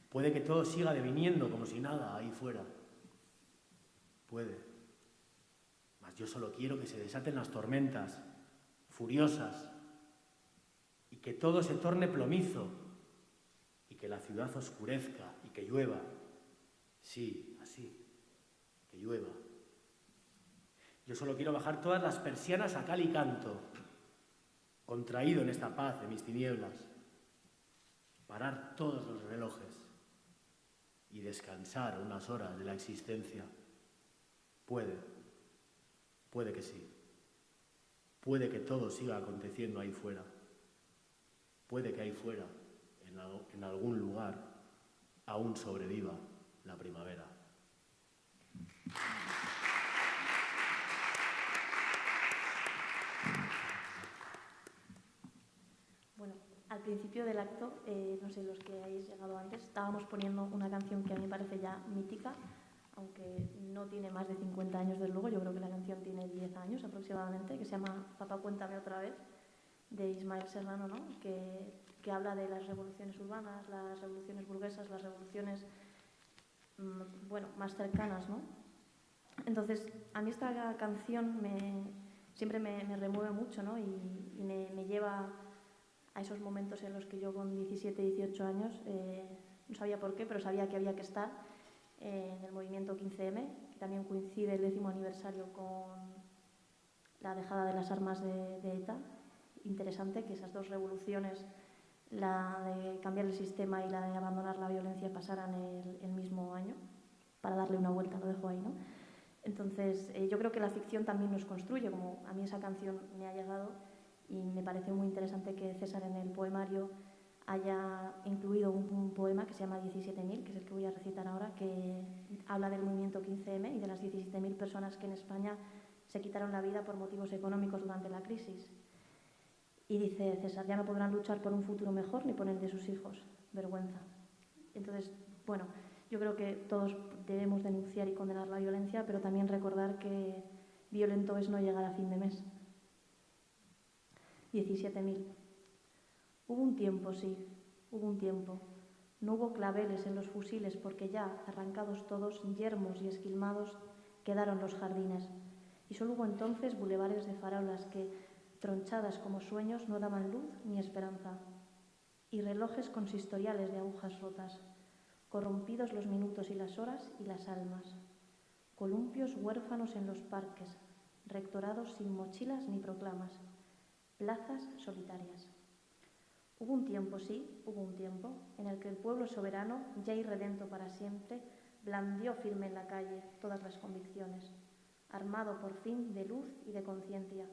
Puede que todo siga deviniendo como si nada ahí fuera. Puede. Mas yo solo quiero que se desaten las tormentas furiosas y que todo se torne plomizo y que la ciudad oscurezca y que llueva. Sí, así, que llueva. Yo solo quiero bajar todas las persianas a cal y canto, contraído en esta paz de mis tinieblas, parar todos los relojes y descansar unas horas de la existencia. Puede que sí. Puede que todo siga aconteciendo ahí fuera. Puede que ahí fuera, en algún lugar, aún sobreviva la primavera. Bueno, al principio del acto, no sé, los que habéis llegado antes, estábamos poniendo una canción que a mí me parece ya mítica, aunque no tiene más de 50 años desde luego, yo creo que la canción tiene 10 años aproximadamente, que se llama Papá, cuéntame otra vez, de Ismael Serrano, ¿no? que habla de las revoluciones urbanas, las revoluciones burguesas, las revoluciones más cercanas, ¿no? Entonces, a mí esta canción siempre me remueve mucho, ¿no? y me lleva a esos momentos en los que yo con 17, 18 años, no sabía por qué, pero sabía que había que estar en el movimiento 15M, que también coincide el 10º aniversario con la dejada de las armas de ETA. Interesante que esas dos revoluciones, la de cambiar el sistema y la de abandonar la violencia, pasaran el mismo año, para darle una vuelta, lo dejo ahí, ¿no? Entonces, yo creo que la ficción también nos construye, como a mí esa canción me ha llegado, y me parece muy interesante que César en el poemario haya incluido un poema que se llama 17.000, que es el que voy a recitar ahora, que habla del movimiento 15M y de las 17.000 personas que en España se quitaron la vida por motivos económicos durante la crisis. Y dice César, ya no podrán luchar por un futuro mejor ni por el de sus hijos. Vergüenza. Entonces, bueno, yo creo que todos debemos denunciar y condenar la violencia, pero también recordar que violento es no llegar a fin de mes. 17.000. Hubo un tiempo, sí, hubo un tiempo. No hubo claveles en los fusiles porque ya, arrancados todos, yermos y esquilmados, quedaron los jardines. Y solo hubo entonces bulevares de farolas que, tronchadas como sueños, no daban luz ni esperanza. Y relojes consistoriales de agujas rotas, corrompidos los minutos y las horas y las almas. Columpios huérfanos en los parques, rectorados sin mochilas ni proclamas. Plazas solitarias. Hubo un tiempo, sí, hubo un tiempo, en el que el pueblo soberano, ya irredento para siempre, blandió firme en la calle todas las convicciones, armado por fin de luz y de conciencia.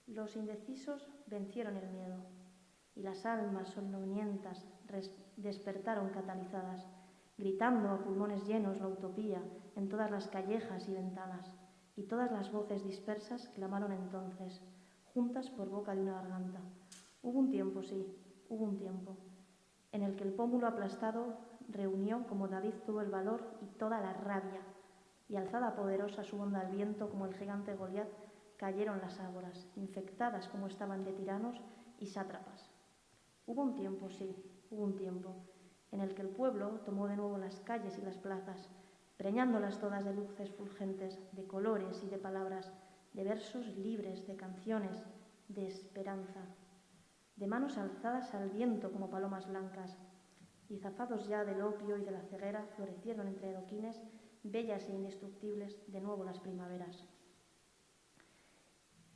Los indecisos vencieron el miedo, y las almas somnolientas despertaron catalizadas, gritando a pulmones llenos la utopía en todas las callejas y ventanas, y todas las voces dispersas clamaron entonces, juntas por boca de una garganta. Hubo un tiempo, sí, hubo un tiempo, en el que el pómulo aplastado reunió como David todo el valor y toda la rabia, y alzada poderosa su onda al viento como el gigante Goliat, cayeron las ágoras, infectadas como estaban de tiranos y sátrapas. Hubo un tiempo, sí, hubo un tiempo, en el que el pueblo tomó de nuevo las calles y las plazas, preñándolas todas de luces fulgentes, de colores y de palabras, de versos libres, de canciones, de esperanza, de manos alzadas al viento como palomas blancas, y zafados ya del opio y de la ceguera, florecieron entre adoquines, bellas e indestructibles, de nuevo las primaveras.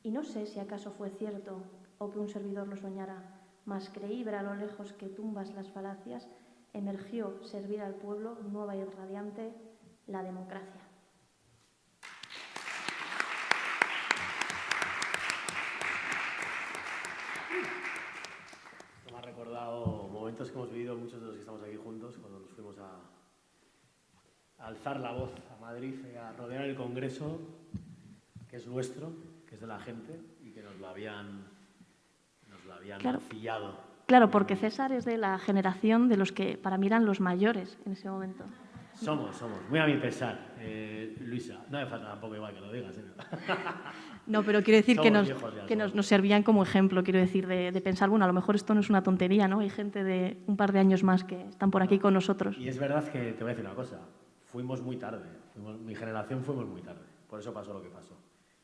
Y no sé si acaso fue cierto, o que un servidor lo soñara, mas creí ver a lo lejos que tumbas las falacias, emergió servir al pueblo, nueva y radiante, la democracia. Me ha recordado momentos que hemos vivido muchos de los que estamos aquí juntos, cuando nos fuimos a alzar la voz a Madrid, a rodear el Congreso, que es nuestro, que es de la gente, y que nos lo habían mancillado. Claro, porque César es de la generación de los que para mí eran los mayores en ese momento. Somos, muy a mi pesar. Luisa, no hace falta tampoco igual que lo digas. No, pero quiero decir que somos nos servían como ejemplo, quiero decir, de pensar, bueno, a lo mejor esto no es una tontería, ¿no? Hay gente de un par de años más que están por aquí con nosotros. Y es verdad que te voy a decir una cosa, fuimos muy tarde, mi generación fuimos muy tarde, por eso pasó lo que pasó.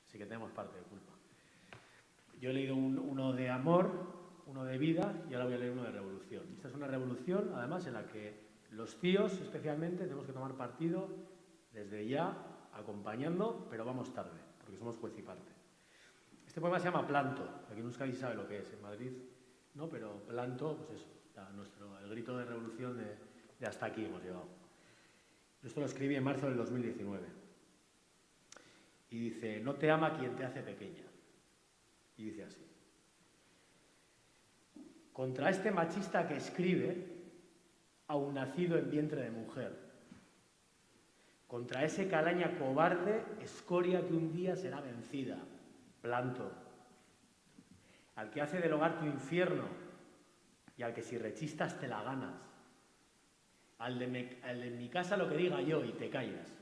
Así que tenemos parte de culpa. Yo he leído uno de amor, uno de vida y ahora voy a leer uno de revolución. Esta es una revolución, además, en la que los tíos, especialmente, tenemos que tomar partido desde ya, acompañando, pero vamos tarde, porque somos juez y parte. Este poema se llama Planto. Aquí en Euskadi sabe lo que es, en Madrid no, pero Planto, pues eso, el grito de revolución de hasta aquí hemos llegado. Esto lo escribí en marzo del 2019. Y dice, no te ama quien te hace pequeña. Y dice así. Contra este machista que escribe, aun nacido en vientre de mujer. Contra ese calaña cobarde, escoria que un día será vencida. Planto. Al que hace del hogar tu infierno y al que si rechistas te la ganas. Al de en mi casa lo que diga yo y te callas.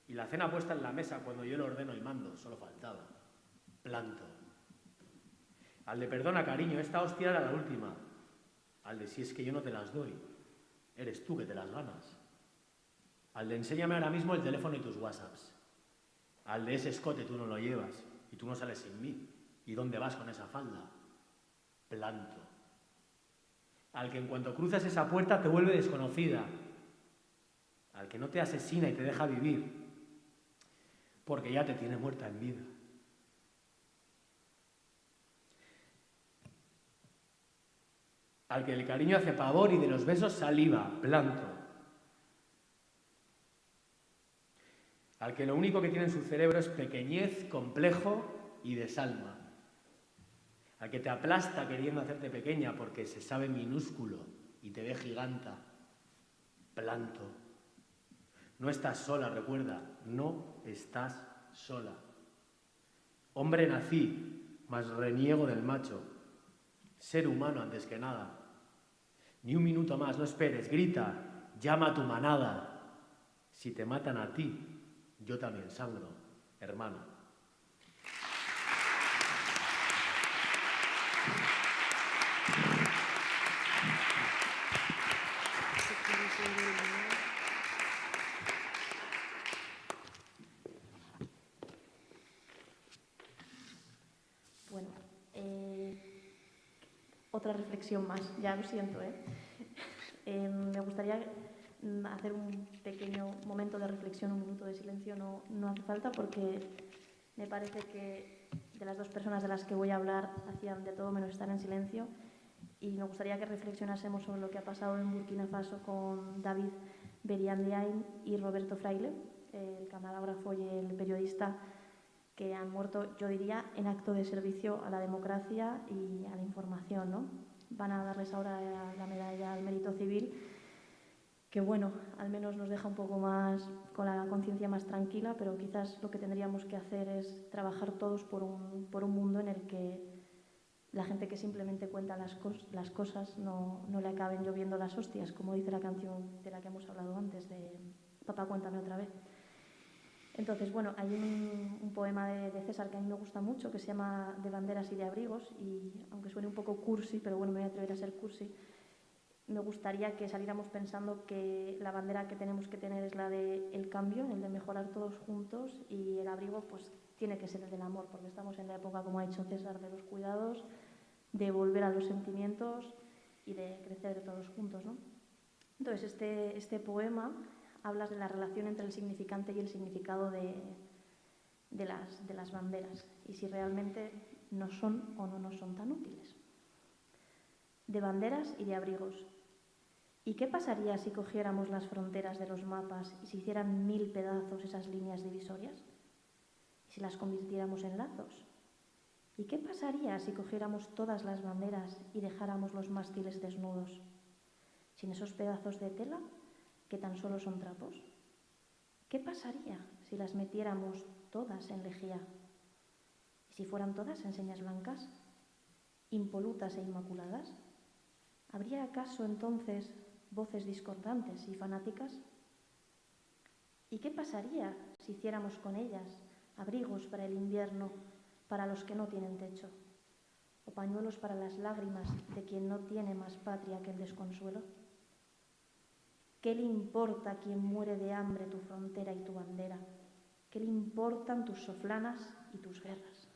Y la cena puesta en la mesa cuando yo le ordeno y mando, solo faltaba. Planto. Al de perdona, cariño, esta hostia era la última. Al de si es que yo no te las doy, eres tú que te las ganas. Al de enséñame ahora mismo el teléfono y tus WhatsApps. Al de ese escote tú no lo llevas y tú no sales sin mí. ¿Y dónde vas con esa falda? Planto. Al que en cuanto cruzas esa puerta te vuelve desconocida. Al que no te asesina y te deja vivir, porque ya te tiene muerta en vida. Al que el cariño hace pavor y de los besos saliva, Planto. Al que lo único que tiene en su cerebro es pequeñez, complejo y desalma. Al que te aplasta queriendo hacerte pequeña porque se sabe minúsculo y te ve giganta, Planto. No estás sola, recuerda, no estás sola. Hombre nací, mas reniego del macho. Ser humano antes que nada. Ni un minuto más, no esperes, grita, llama a tu manada. Si te matan a ti, yo también sangro, hermano. Bueno, otra reflexión más, ya lo siento, me gustaría hacer un pequeño momento de reflexión, un minuto de silencio, no hace falta porque me parece que de las dos personas de las que voy a hablar hacían de todo menos estar en silencio y me gustaría que reflexionásemos sobre lo que ha pasado en Burkina Faso con David Beriandiain y Roberto Fraile, el camarógrafo y el periodista que han muerto, yo diría, en acto de servicio a la democracia y a la información, ¿no? Van a darles ahora la medalla al mérito civil, que bueno, al menos nos deja un poco más con la conciencia más tranquila, pero quizás lo que tendríamos que hacer es trabajar todos por un mundo en el que la gente que simplemente cuenta las cosas no le acaben lloviendo las hostias, como dice la canción de la que hemos hablado antes, de Papá, cuéntame otra vez. Entonces, bueno, hay un poema de César que a mí me gusta mucho, que se llama De banderas y de abrigos, y aunque suene un poco cursi, pero bueno, me voy a atrever a ser cursi, me gustaría que saliéramos pensando que la bandera que tenemos que tener es la del cambio, el de mejorar todos juntos, y el abrigo pues tiene que ser el del amor, porque estamos en la época, como ha dicho César, de los cuidados, de volver a los sentimientos y de crecer todos juntos, ¿no? Entonces, este poema hablas de la relación entre el significante y el significado de las banderas y si realmente no son o no nos son tan útiles. de banderas y de abrigos. ¿Y qué pasaría si cogiéramos las fronteras de los mapas y se hicieran 1000 pedazos esas líneas divisorias? ¿Y si las convirtiéramos en lazos? ¿Y qué pasaría si cogiéramos todas las banderas y dejáramos los mástiles desnudos, sin esos pedazos de tela que tan solo son trapos? ¿Qué pasaría si las metiéramos todas en lejía? ¿Y si fueran todas en señas blancas, impolutas e inmaculadas? ¿Habría acaso entonces voces discordantes y fanáticas? ¿Y qué pasaría si hiciéramos con ellas abrigos para el invierno, para los que no tienen techo, o pañuelos para las lágrimas de quien no tiene más patria que el desconsuelo? ¿Qué le importa a quien muere de hambre tu frontera y tu bandera? ¿Qué le importan tus soflanas y tus guerras?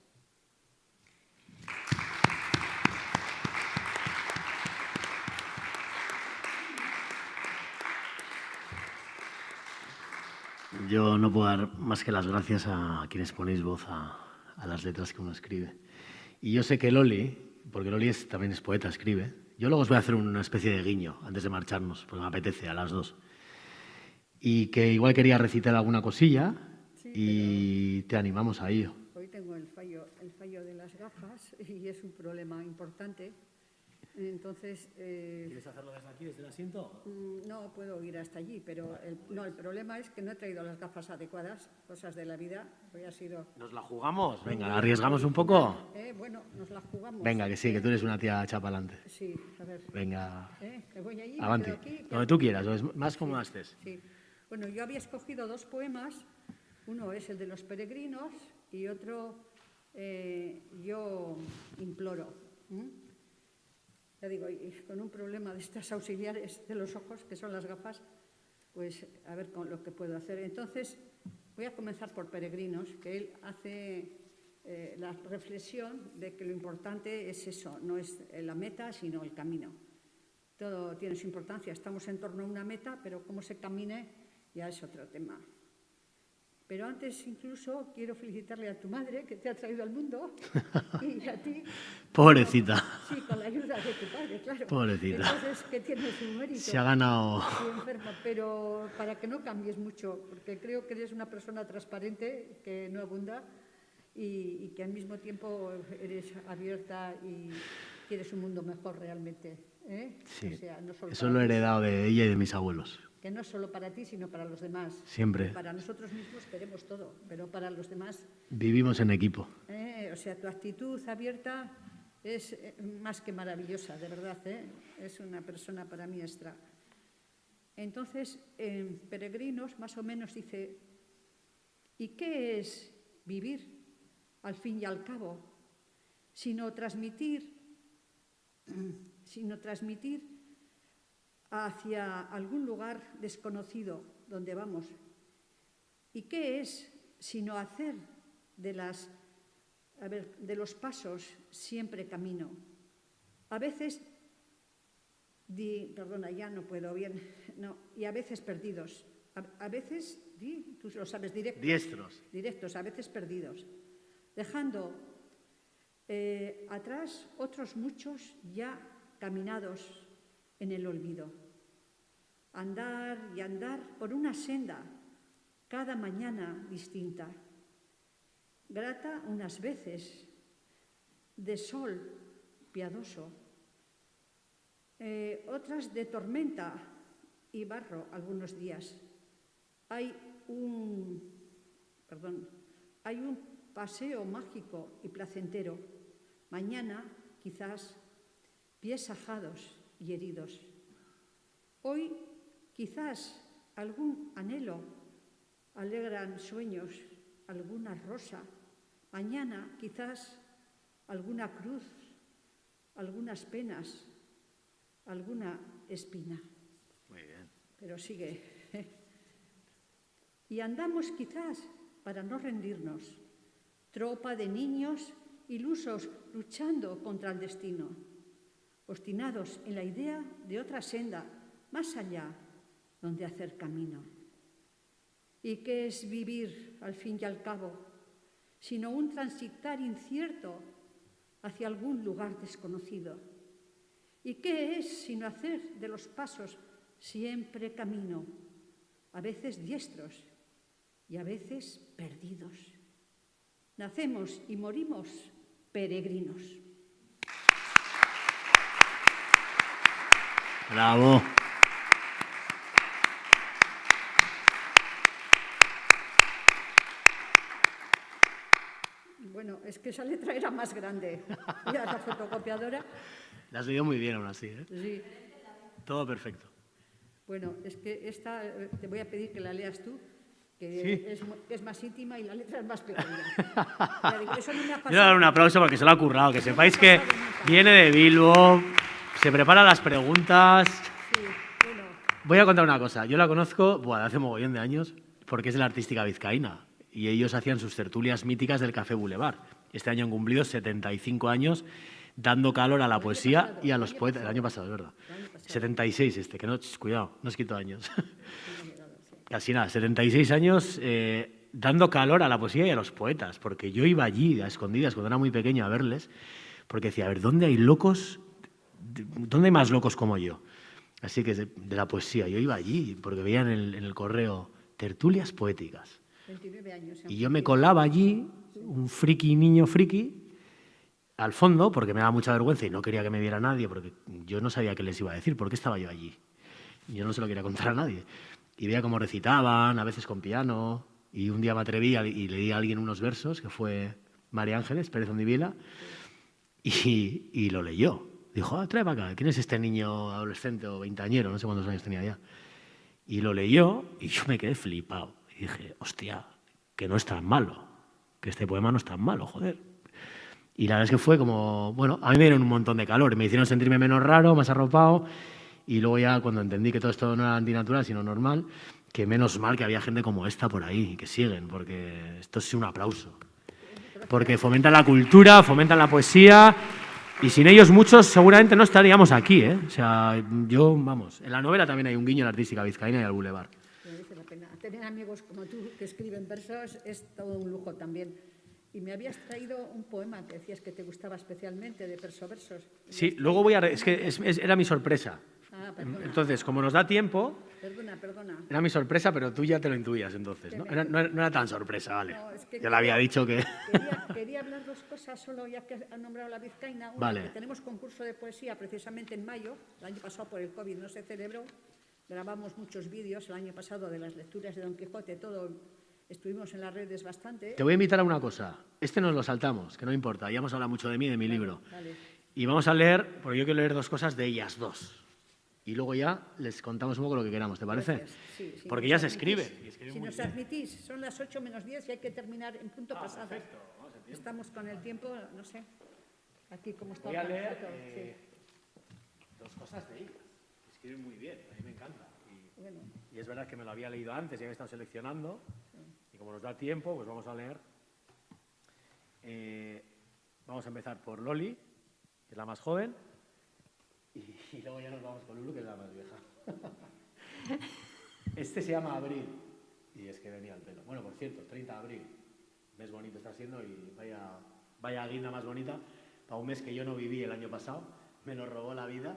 Yo no puedo dar más que las gracias a quienes ponéis voz a las letras que uno escribe. Y yo sé que Loli, porque Loli también es poeta, escribe. Yo luego os voy a hacer una especie de guiño antes de marcharnos, porque me apetece a las dos. Y que igual quería recitar alguna cosilla y te animamos a ello. Hoy tengo el fallo de las gafas y es un problema importante. Entonces, ¿Quieres hacerlo desde aquí, desde el asiento? No puedo ir hasta allí, pero el problema es que no he traído las gafas adecuadas, cosas de la vida. Hoy ha sido... ¿Nos la jugamos? Venga, ¿arriesgamos un poco? Bueno, nos la jugamos. Venga, que sí, que tú eres una tía chapalante. Sí, a ver. Venga, Que voy allí, avante, aquí, donde tú quieras, más cómodo estés. Sí. Bueno, yo había escogido 2 poemas. Uno es el de los peregrinos y otro, Yo imploro. Ya digo, y con un problema de estas auxiliares de los ojos, que son las gafas, pues a ver con lo que puedo hacer. Entonces, voy a comenzar por Peregrinos, que él hace la reflexión de que lo importante es eso, no es la meta, sino el camino. Todo tiene su importancia, estamos en torno a una meta, pero cómo se camine ya es otro tema. Pero antes incluso quiero felicitarle a tu madre, que te ha traído al mundo, y a ti. Pobrecita. Sí, con la ayuda de tu padre, claro. Pobrecita. Entonces, que tiene su mérito. Se ha ganado. Estoy enferma, pero para que no cambies mucho, porque creo que eres una persona transparente, que no abunda, y que al mismo tiempo eres abierta y quieres un mundo mejor realmente. Sí, o sea, no solo eso lo he heredado de ella y de mis abuelos. Que no solo para ti, sino para los demás. Siempre. Para nosotros mismos queremos todo, pero para los demás... Vivimos en equipo. O sea, tu actitud abierta es más que maravillosa, de verdad. Es una persona para mí extra. Entonces, en Peregrinos, más o menos dice, ¿y qué es vivir, al fin y al cabo, sino transmitir hacia algún lugar desconocido donde vamos? ¿Y qué es sino hacer de los pasos siempre camino? A veces, perdona, ya no puedo bien, no, y a veces perdidos. A veces, tú lo sabes, directos, a veces perdidos. Dejando atrás otros muchos ya caminados en el olvido. Andar y andar por una senda, cada mañana distinta. Grata unas veces, de sol piadoso, otras de tormenta y barro algunos días. Hay un paseo mágico y placentero. Mañana, quizás, pies ajados y heridos. Hoy, quizás, algún anhelo alegran sueños, alguna rosa. Mañana, quizás, alguna cruz, algunas penas, alguna espina. Muy bien. Pero sigue. Y andamos, quizás, para no rendirnos, tropa de niños ilusos luchando contra el destino, obstinados en la idea de otra senda, más allá, donde hacer camino. ¿Y qué es vivir, al fin y al cabo, sino un transitar incierto hacia algún lugar desconocido? ¿Y qué es sino hacer de los pasos siempre camino, a veces diestros y a veces perdidos? Nacemos y morimos peregrinos. Bravo. Bueno, es que esa letra era más grande. Mira la fotocopiadora. La has leído muy bien aún así, ¿eh? Sí. Todo perfecto. Bueno, es que esta te voy a pedir que la leas tú, que Sí. es más íntima y la letra es más pequeña. Ya digo, eso no me ha Yo le voy a pasado. dar un aplauso porque se lo ha currado. Que sepáis que viene de Bilbo, se prepara las preguntas. Sí, bueno, Voy a contar una cosa. Yo la conozco de hace mogollón de años porque es de la artística vizcaína. Y ellos hacían sus tertulias míticas del Café Boulevard. Este año han cumplido 75 años dando calor a la poesía y a los poetas. El año pasado, es verdad. 76 que no, cuidado, no os quito años. Casi nada, 76 años dando calor a la poesía y a los poetas, porque yo iba allí a escondidas cuando era muy pequeño a verles, porque decía, a ver, ¿dónde hay locos? ¿Dónde hay más locos como yo? Así que de la poesía, yo iba allí, porque veía en el correo tertulias poéticas. 29 años. Y yo me colaba allí, un niño friki, al fondo, porque me daba mucha vergüenza y no quería que me viera nadie, porque yo no sabía qué les iba a decir, ¿por qué estaba yo allí? Yo no se lo quería contar a nadie. Y veía cómo recitaban, a veces con piano, y un día me atreví y leí a alguien unos versos, que fue María Ángeles Pérez Ondivila, y lo leyó. Dijo, trae para acá, ¿quién es este niño adolescente o veinteañero? No sé cuántos años tenía ya. Y lo leyó y yo me quedé flipado. Y dije, hostia, que no es tan malo, que este poema no es tan malo, joder. Y la verdad es que fue como, bueno, a mí me dieron un montón de calor, me hicieron sentirme menos raro, más arropado, y luego ya cuando entendí que todo esto no era antinatural, sino normal, que menos mal que había gente como esta por ahí, que siguen, porque esto es un aplauso. Porque fomentan la cultura, fomentan la poesía, y sin ellos muchos seguramente no estaríamos aquí, ¿eh? O sea, yo, vamos, en la novela también hay un guiño a la artística vizcaína y al Boulevard. Merece la pena. Tener amigos como tú que escriben versos es todo un lujo también. Y me habías traído un poema que decías que te gustaba especialmente, de versos. Sí, luego voy a... Es que era mi sorpresa. Ah, perdona. Entonces, como nos da tiempo... Perdona. Era mi sorpresa, pero tú ya te lo intuías entonces, ¿no? No era tan sorpresa, vale. No, es que ya le había dicho que... Quería hablar dos cosas, solo ya que has nombrado la vizcaína. Una, Vale. que tenemos concurso de poesía precisamente en mayo. El año pasado por el COVID no se celebró. Grabamos muchos vídeos el año pasado de las lecturas de Don Quijote, todo. Estuvimos en las redes bastante. Te voy a invitar a una cosa. Este nos lo saltamos, que no importa. Ya hemos hablado mucho de mí, de mi libro. Vale. Y vamos a leer, porque yo quiero leer dos cosas de ellas dos. Y luego ya les contamos un poco lo que queramos, ¿te parece? Gracias. Sí, sí, porque nos ya se admitís. escribe. Y escribe Si muy nos bien. admitís, son las 8 menos 10 y hay que terminar en punto pasado. Estamos con el tiempo, no sé. Aquí como está. Voy a el leer foto, sí. dos cosas de ellas. Escriben muy bien, a mí me encanta. Bueno, Y es verdad que me lo había leído antes, ya me he estado seleccionando. Y como nos da tiempo, pues vamos a leer. Vamos a empezar por Loli, que es la más joven. Y luego ya nos vamos con Lulu, que es la más vieja. Este se llama Abril. Y es que venía al pelo. Bueno, por cierto, 30 de abril. Mes bonito está siendo y vaya guinda más bonita para un mes que yo no viví el año pasado. Me lo robó la vida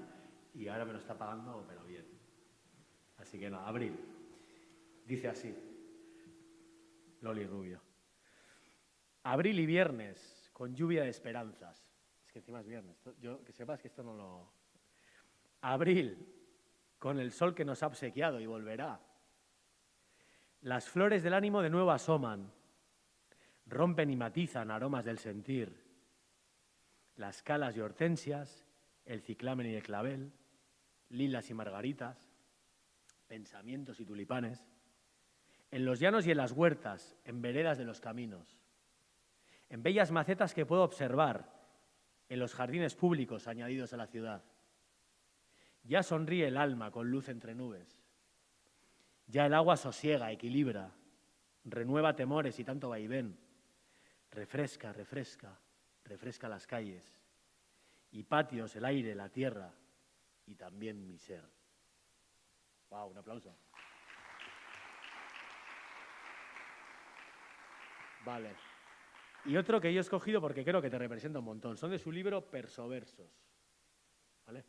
y ahora me lo está pagando, pero bien. Así que nada, abril. Dice así, Loli Rubio. Abril y viernes, con lluvia de esperanzas. Es que encima es viernes. Que sepas que esto no lo... Abril, con el sol que nos ha obsequiado y volverá. Las flores del ánimo de nuevo asoman, rompen y matizan aromas del sentir. Las calas y hortensias, el ciclamen y el clavel, lilas y margaritas, pensamientos y tulipanes, en los llanos y en las huertas, en veredas de los caminos, en bellas macetas que puedo observar, en los jardines públicos añadidos a la ciudad. Ya sonríe el alma con luz entre nubes. Ya el agua sosiega, equilibra, renueva temores y tanto vaivén. Refresca las calles y patios, el aire, la tierra y también mi ser. ¡Wow! Un aplauso. Vale. Y otro que yo he escogido porque creo que te representa un montón. Son de su libro Persoversos. ¿Vale?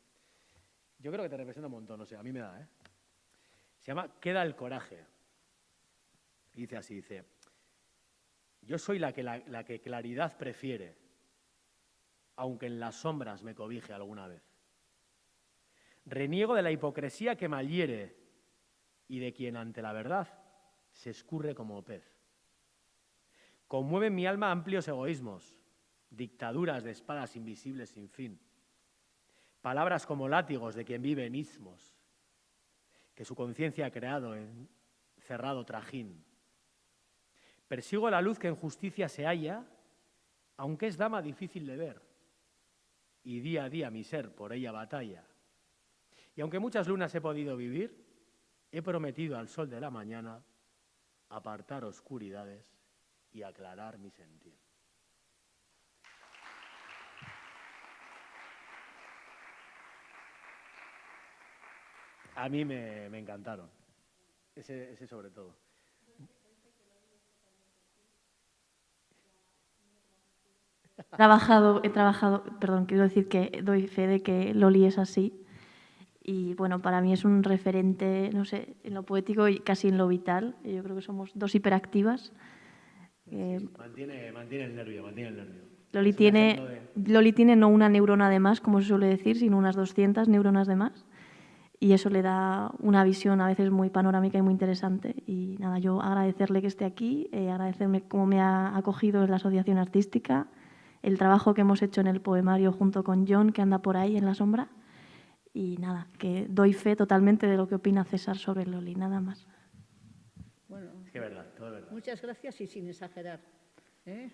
yo creo que te representa un montón, no sé, a mí me da, ¿eh? Se llama Queda el coraje. Y dice así, dice, yo soy la que claridad prefiere, aunque en las sombras me cobije alguna vez. Reniego de la hipocresía que malhiere y de quien ante la verdad se escurre como pez. Conmueven mi alma amplios egoísmos, dictaduras de espadas invisibles sin fin, palabras como látigos de quien vive en istmos, que su conciencia ha creado en cerrado trajín. Persigo la luz que en justicia se halla, aunque es dama difícil de ver, y día a día mi ser por ella batalla. Y aunque muchas lunas he podido vivir, he prometido al sol de la mañana apartar oscuridades y aclarar mi sentir. A mí me encantaron, ese sobre todo. He trabajado, perdón, quiero decir que doy fe de que Loli es así. Y bueno, para mí es un referente, no sé, en lo poético y casi en lo vital. Yo creo que somos dos hiperactivas. Sí, mantiene el nervio, Loli tiene no una neurona de más, como se suele decir, sino unas 200 neuronas de más. Y eso le da una visión a veces muy panorámica y muy interesante. Y nada, yo agradecerle que esté aquí, agradecerme cómo me ha acogido en la asociación artística, el trabajo que hemos hecho en el poemario junto con John, que anda por ahí en la sombra. Y nada, que doy fe totalmente de lo que opina César sobre Loli, nada más. Bueno, Es que es verdad, todo es verdad. muchas gracias y sin exagerar.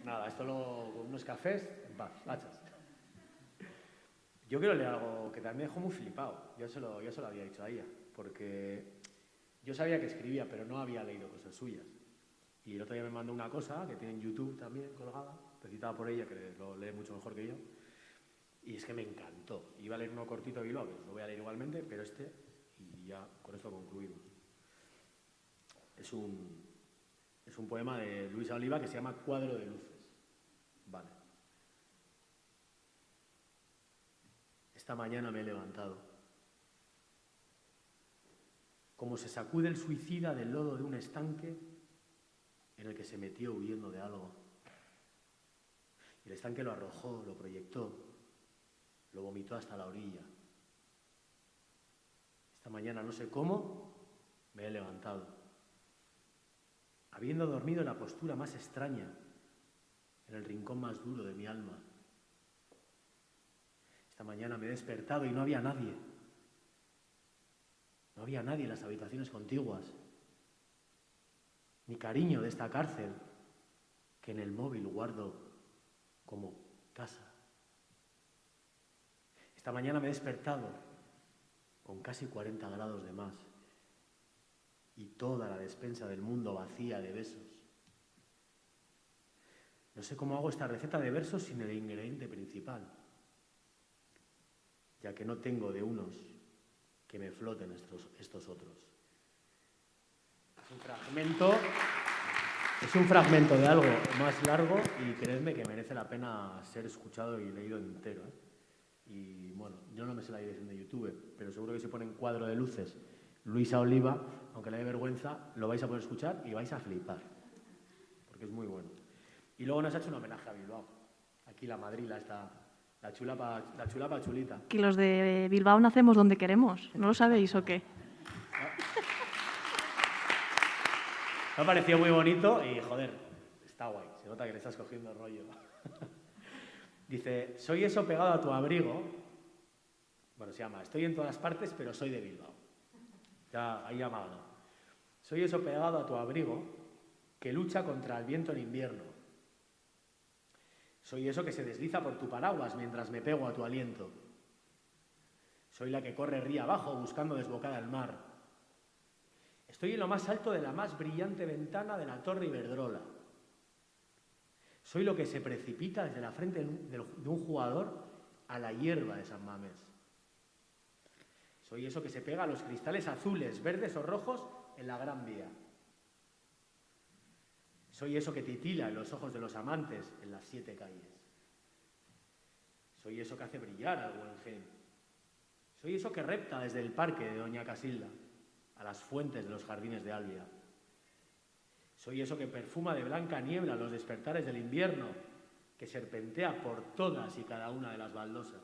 Nada, esto con unos cafés, en paz, pachas. Yo quiero leer algo que también me dejó muy flipado. Yo se lo había dicho a ella, porque yo sabía que escribía, pero no había leído cosas suyas. Y el otro día me mandó una cosa que tiene en YouTube también colgada, recitada por ella, que lo lee mucho mejor que yo. Y es que me encantó. Iba a leer uno cortito de Bilbao, lo voy a leer igualmente, pero y ya con esto concluimos. Es un poema de Luisa Oliva que se llama Cuadro de luces. Vale. Esta mañana me he levantado. Como se sacude el suicida del lodo de un estanque en el que se metió huyendo de algo. Y el estanque lo arrojó, lo proyectó, lo vomitó hasta la orilla. Esta mañana, no sé cómo, me he levantado, habiendo dormido en la postura más extraña, en el rincón más duro de mi alma. Esta mañana me he despertado y no había nadie. No había nadie en las habitaciones contiguas. Ni cariño de esta cárcel que en el móvil guardo como casa. Esta mañana me he despertado con casi 40 grados de más y toda la despensa del mundo vacía de besos. No sé cómo hago esta receta de versos sin el ingrediente principal, ya que no tengo de unos que me floten estos otros. Es un fragmento de algo más largo y creedme que merece la pena ser escuchado y leído entero, ¿eh? Y bueno, yo no me sé la dirección de YouTube, pero seguro que si ponen Cuadro de luces, Luisa Oliva, aunque le dé vergüenza, lo vais a poder escuchar y vais a flipar, porque es muy bueno. Y luego nos ha hecho un homenaje a Bilbao. Aquí la madrila está, la chulapa chulita. Que los de Bilbao nacemos donde queremos, ¿no lo sabéis o qué? Me ha parecido muy bonito y, joder, está guay. Se nota que le estás cogiendo el rollo. Dice, soy eso pegado a tu abrigo. Bueno, se llama, estoy en todas partes, pero soy de Bilbao. Ya, ahí ha ganado. Soy eso pegado a tu abrigo que lucha contra el viento en invierno. Soy eso que se desliza por tu paraguas mientras me pego a tu aliento. Soy la que corre río abajo buscando desbocada el mar. Estoy en lo más alto de la más brillante ventana de la Torre Iberdrola. Soy lo que se precipita desde la frente de un jugador a la hierba de San Mamés. Soy eso que se pega a los cristales azules, verdes o rojos en la Gran Vía. Soy eso que titila en los ojos de los amantes en las 7 calles. Soy eso que hace brillar al Guggenheim. Soy eso que repta desde el parque de Doña Casilda a las fuentes de los jardines de Albia. Soy eso que perfuma de blanca niebla los despertares del invierno, que serpentea por todas y cada una de las baldosas.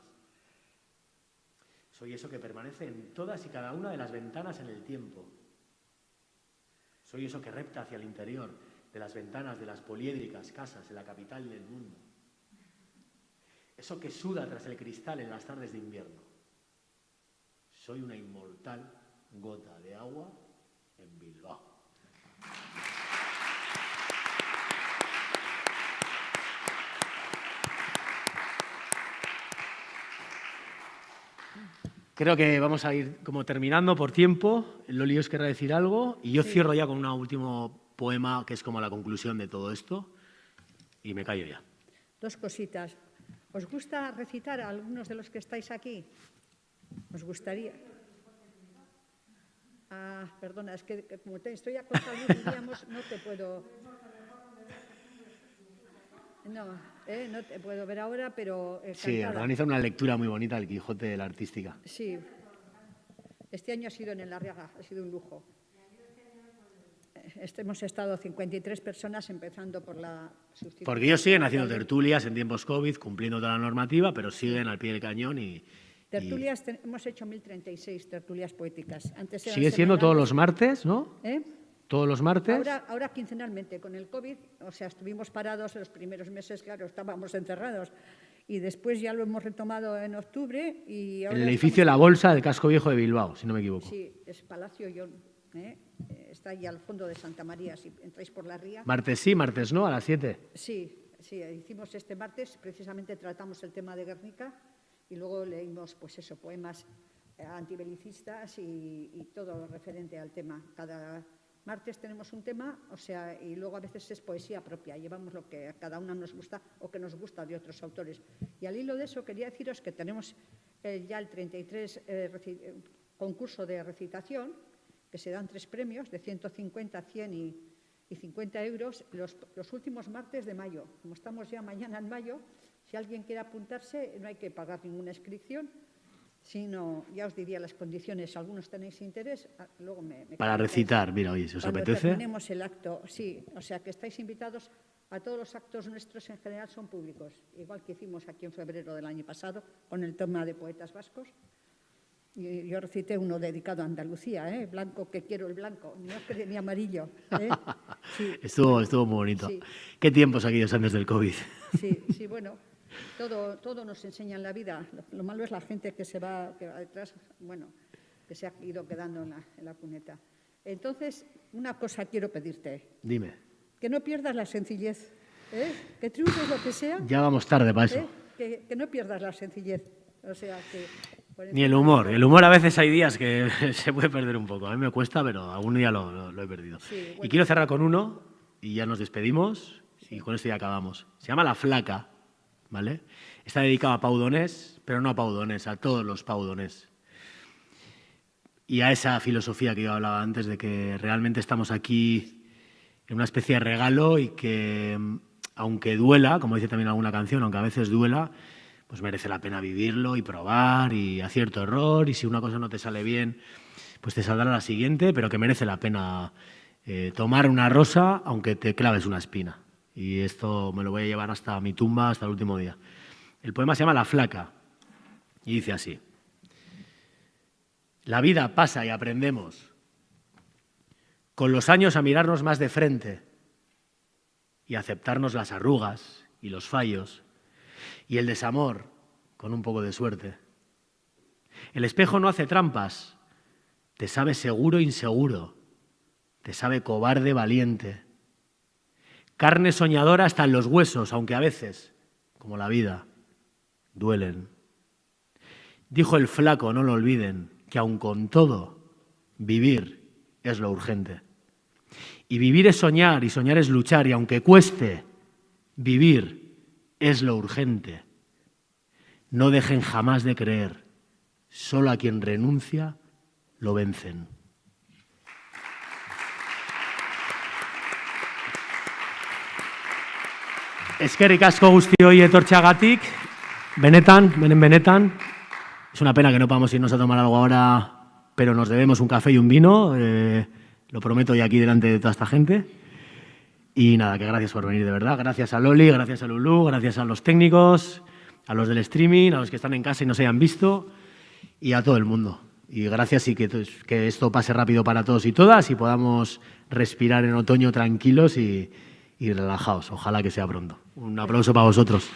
Soy eso que permanece en todas y cada una de las ventanas en el tiempo. Soy eso que repta hacia el interior de las ventanas de las poliédricas casas de la capital del mundo. Eso que suda tras el cristal en las tardes de invierno. Soy una inmortal gota de agua en Bilbao. Creo que vamos a ir como terminando por tiempo. Loli, ¿os querrá decir algo? Y yo cierro ya con un último poema que es como la conclusión de todo esto. Y me callo ya. 2 cositas. ¿Os gusta recitar a algunos de los que estáis aquí? ¿Os gustaría? Ah, perdona, es que como estoy acostada, diríamos, no te puedo... No te puedo ver ahora, pero... Sí, organiza una lectura muy bonita del Quijote de la Artística. Sí. Este año ha sido en el Arriaga, ha sido un lujo. Hemos estado 53 personas, empezando por la sustitución. Porque ellos siguen haciendo tertulias en tiempos COVID, cumpliendo toda la normativa, pero siguen al pie del cañón y... Tertulias, hemos hecho 1036 tertulias poéticas. Antes sigue siendo todos los martes, ¿no? Todos los martes. Ahora quincenalmente, con el COVID, o sea, estuvimos parados en los primeros meses, claro, estábamos encerrados. Y después ya lo hemos retomado en octubre. Y ahora el edificio de la Bolsa del Casco Viejo de Bilbao, si no me equivoco. Sí, es Palacio Ion. Está ahí al fondo de Santa María, si entráis por la ría. Martes sí, martes no, a las 7. Sí, hicimos este martes, precisamente tratamos el tema de Guernica y luego leímos, pues eso, poemas antibelicistas y todo referente al tema. Cada martes tenemos un tema, o sea, y luego a veces es poesía propia, llevamos lo que a cada una nos gusta o que nos gusta de otros autores. Y al hilo de eso quería deciros que tenemos ya el 33 concurso de recitación, que se dan 3 premios de 150, 100 y 50 euros los últimos martes de mayo. Como estamos ya mañana en mayo, si alguien quiere apuntarse no hay que pagar ninguna inscripción, sino, ya os diría las condiciones, algunos tenéis interés, luego me para recitar, mira, oye, si os apetece. Cuando terminemos el acto, sí, o sea que estáis invitados a todos los actos nuestros, en general son públicos, igual que hicimos aquí en febrero del año pasado con el tema de poetas vascos. Y yo recité uno dedicado a Andalucía, blanco que quiero el blanco, no ni amarillo. Sí. Estuvo muy bonito. Sí. ¿Qué tiempos aquellos antes del COVID? Sí, bueno, todo nos enseña en la vida. Lo malo es la gente que va detrás, bueno, que se ha ido quedando en la cuneta. Entonces, una cosa quiero pedirte. Dime. Que no pierdas la sencillez, que triunfes lo que sea. Ya vamos tarde para eso. Que no pierdas la sencillez, o sea que... Ni el humor. El humor a veces hay días que se puede perder un poco. A mí me cuesta, pero algún día lo he perdido. Sí, bueno. Y quiero cerrar con uno, y ya nos despedimos, y con esto ya acabamos. Se llama La Flaca, ¿vale? Está dedicado a Pau Donés, pero no a Pau Donés, a todos los Pau Donés. Y a esa filosofía que yo hablaba antes, de que realmente estamos aquí en una especie de regalo y que, aunque duela, como dice también alguna canción, aunque a veces duela, pues merece la pena vivirlo y probar y acierto error, y si una cosa no te sale bien, pues te saldrá la siguiente, pero que merece la pena tomar una rosa aunque te claves una espina. Y esto me lo voy a llevar hasta mi tumba, hasta el último día. El poema se llama La Flaca y dice así: la vida pasa y aprendemos con los años a mirarnos más de frente y a aceptarnos las arrugas y los fallos y el desamor con un poco de suerte. El espejo no hace trampas, te sabe seguro inseguro, te sabe cobarde valiente. Carne soñadora hasta en los huesos, aunque a veces, como la vida, duelen. Dijo el flaco, no lo olviden, que aun con todo, vivir es lo urgente. Y vivir es soñar, y soñar es luchar, y aunque cueste, vivir es lo urgente. No dejen jamás de creer. Solo a quien renuncia lo vencen. Eskerrik asko guztioi etortzeagatik. Benetan. Es una pena que no podamos irnos a tomar algo ahora, pero nos debemos un café y un vino. Lo prometo ya aquí delante de toda esta gente. Y nada, que gracias por venir, de verdad. Gracias a Loli, gracias a Lulú, gracias a los técnicos, a los del streaming, a los que están en casa y no se hayan visto, y a todo el mundo. Y gracias y que esto pase rápido para todos y todas y podamos respirar en otoño tranquilos y relajados. Ojalá que sea pronto. Un aplauso para vosotros.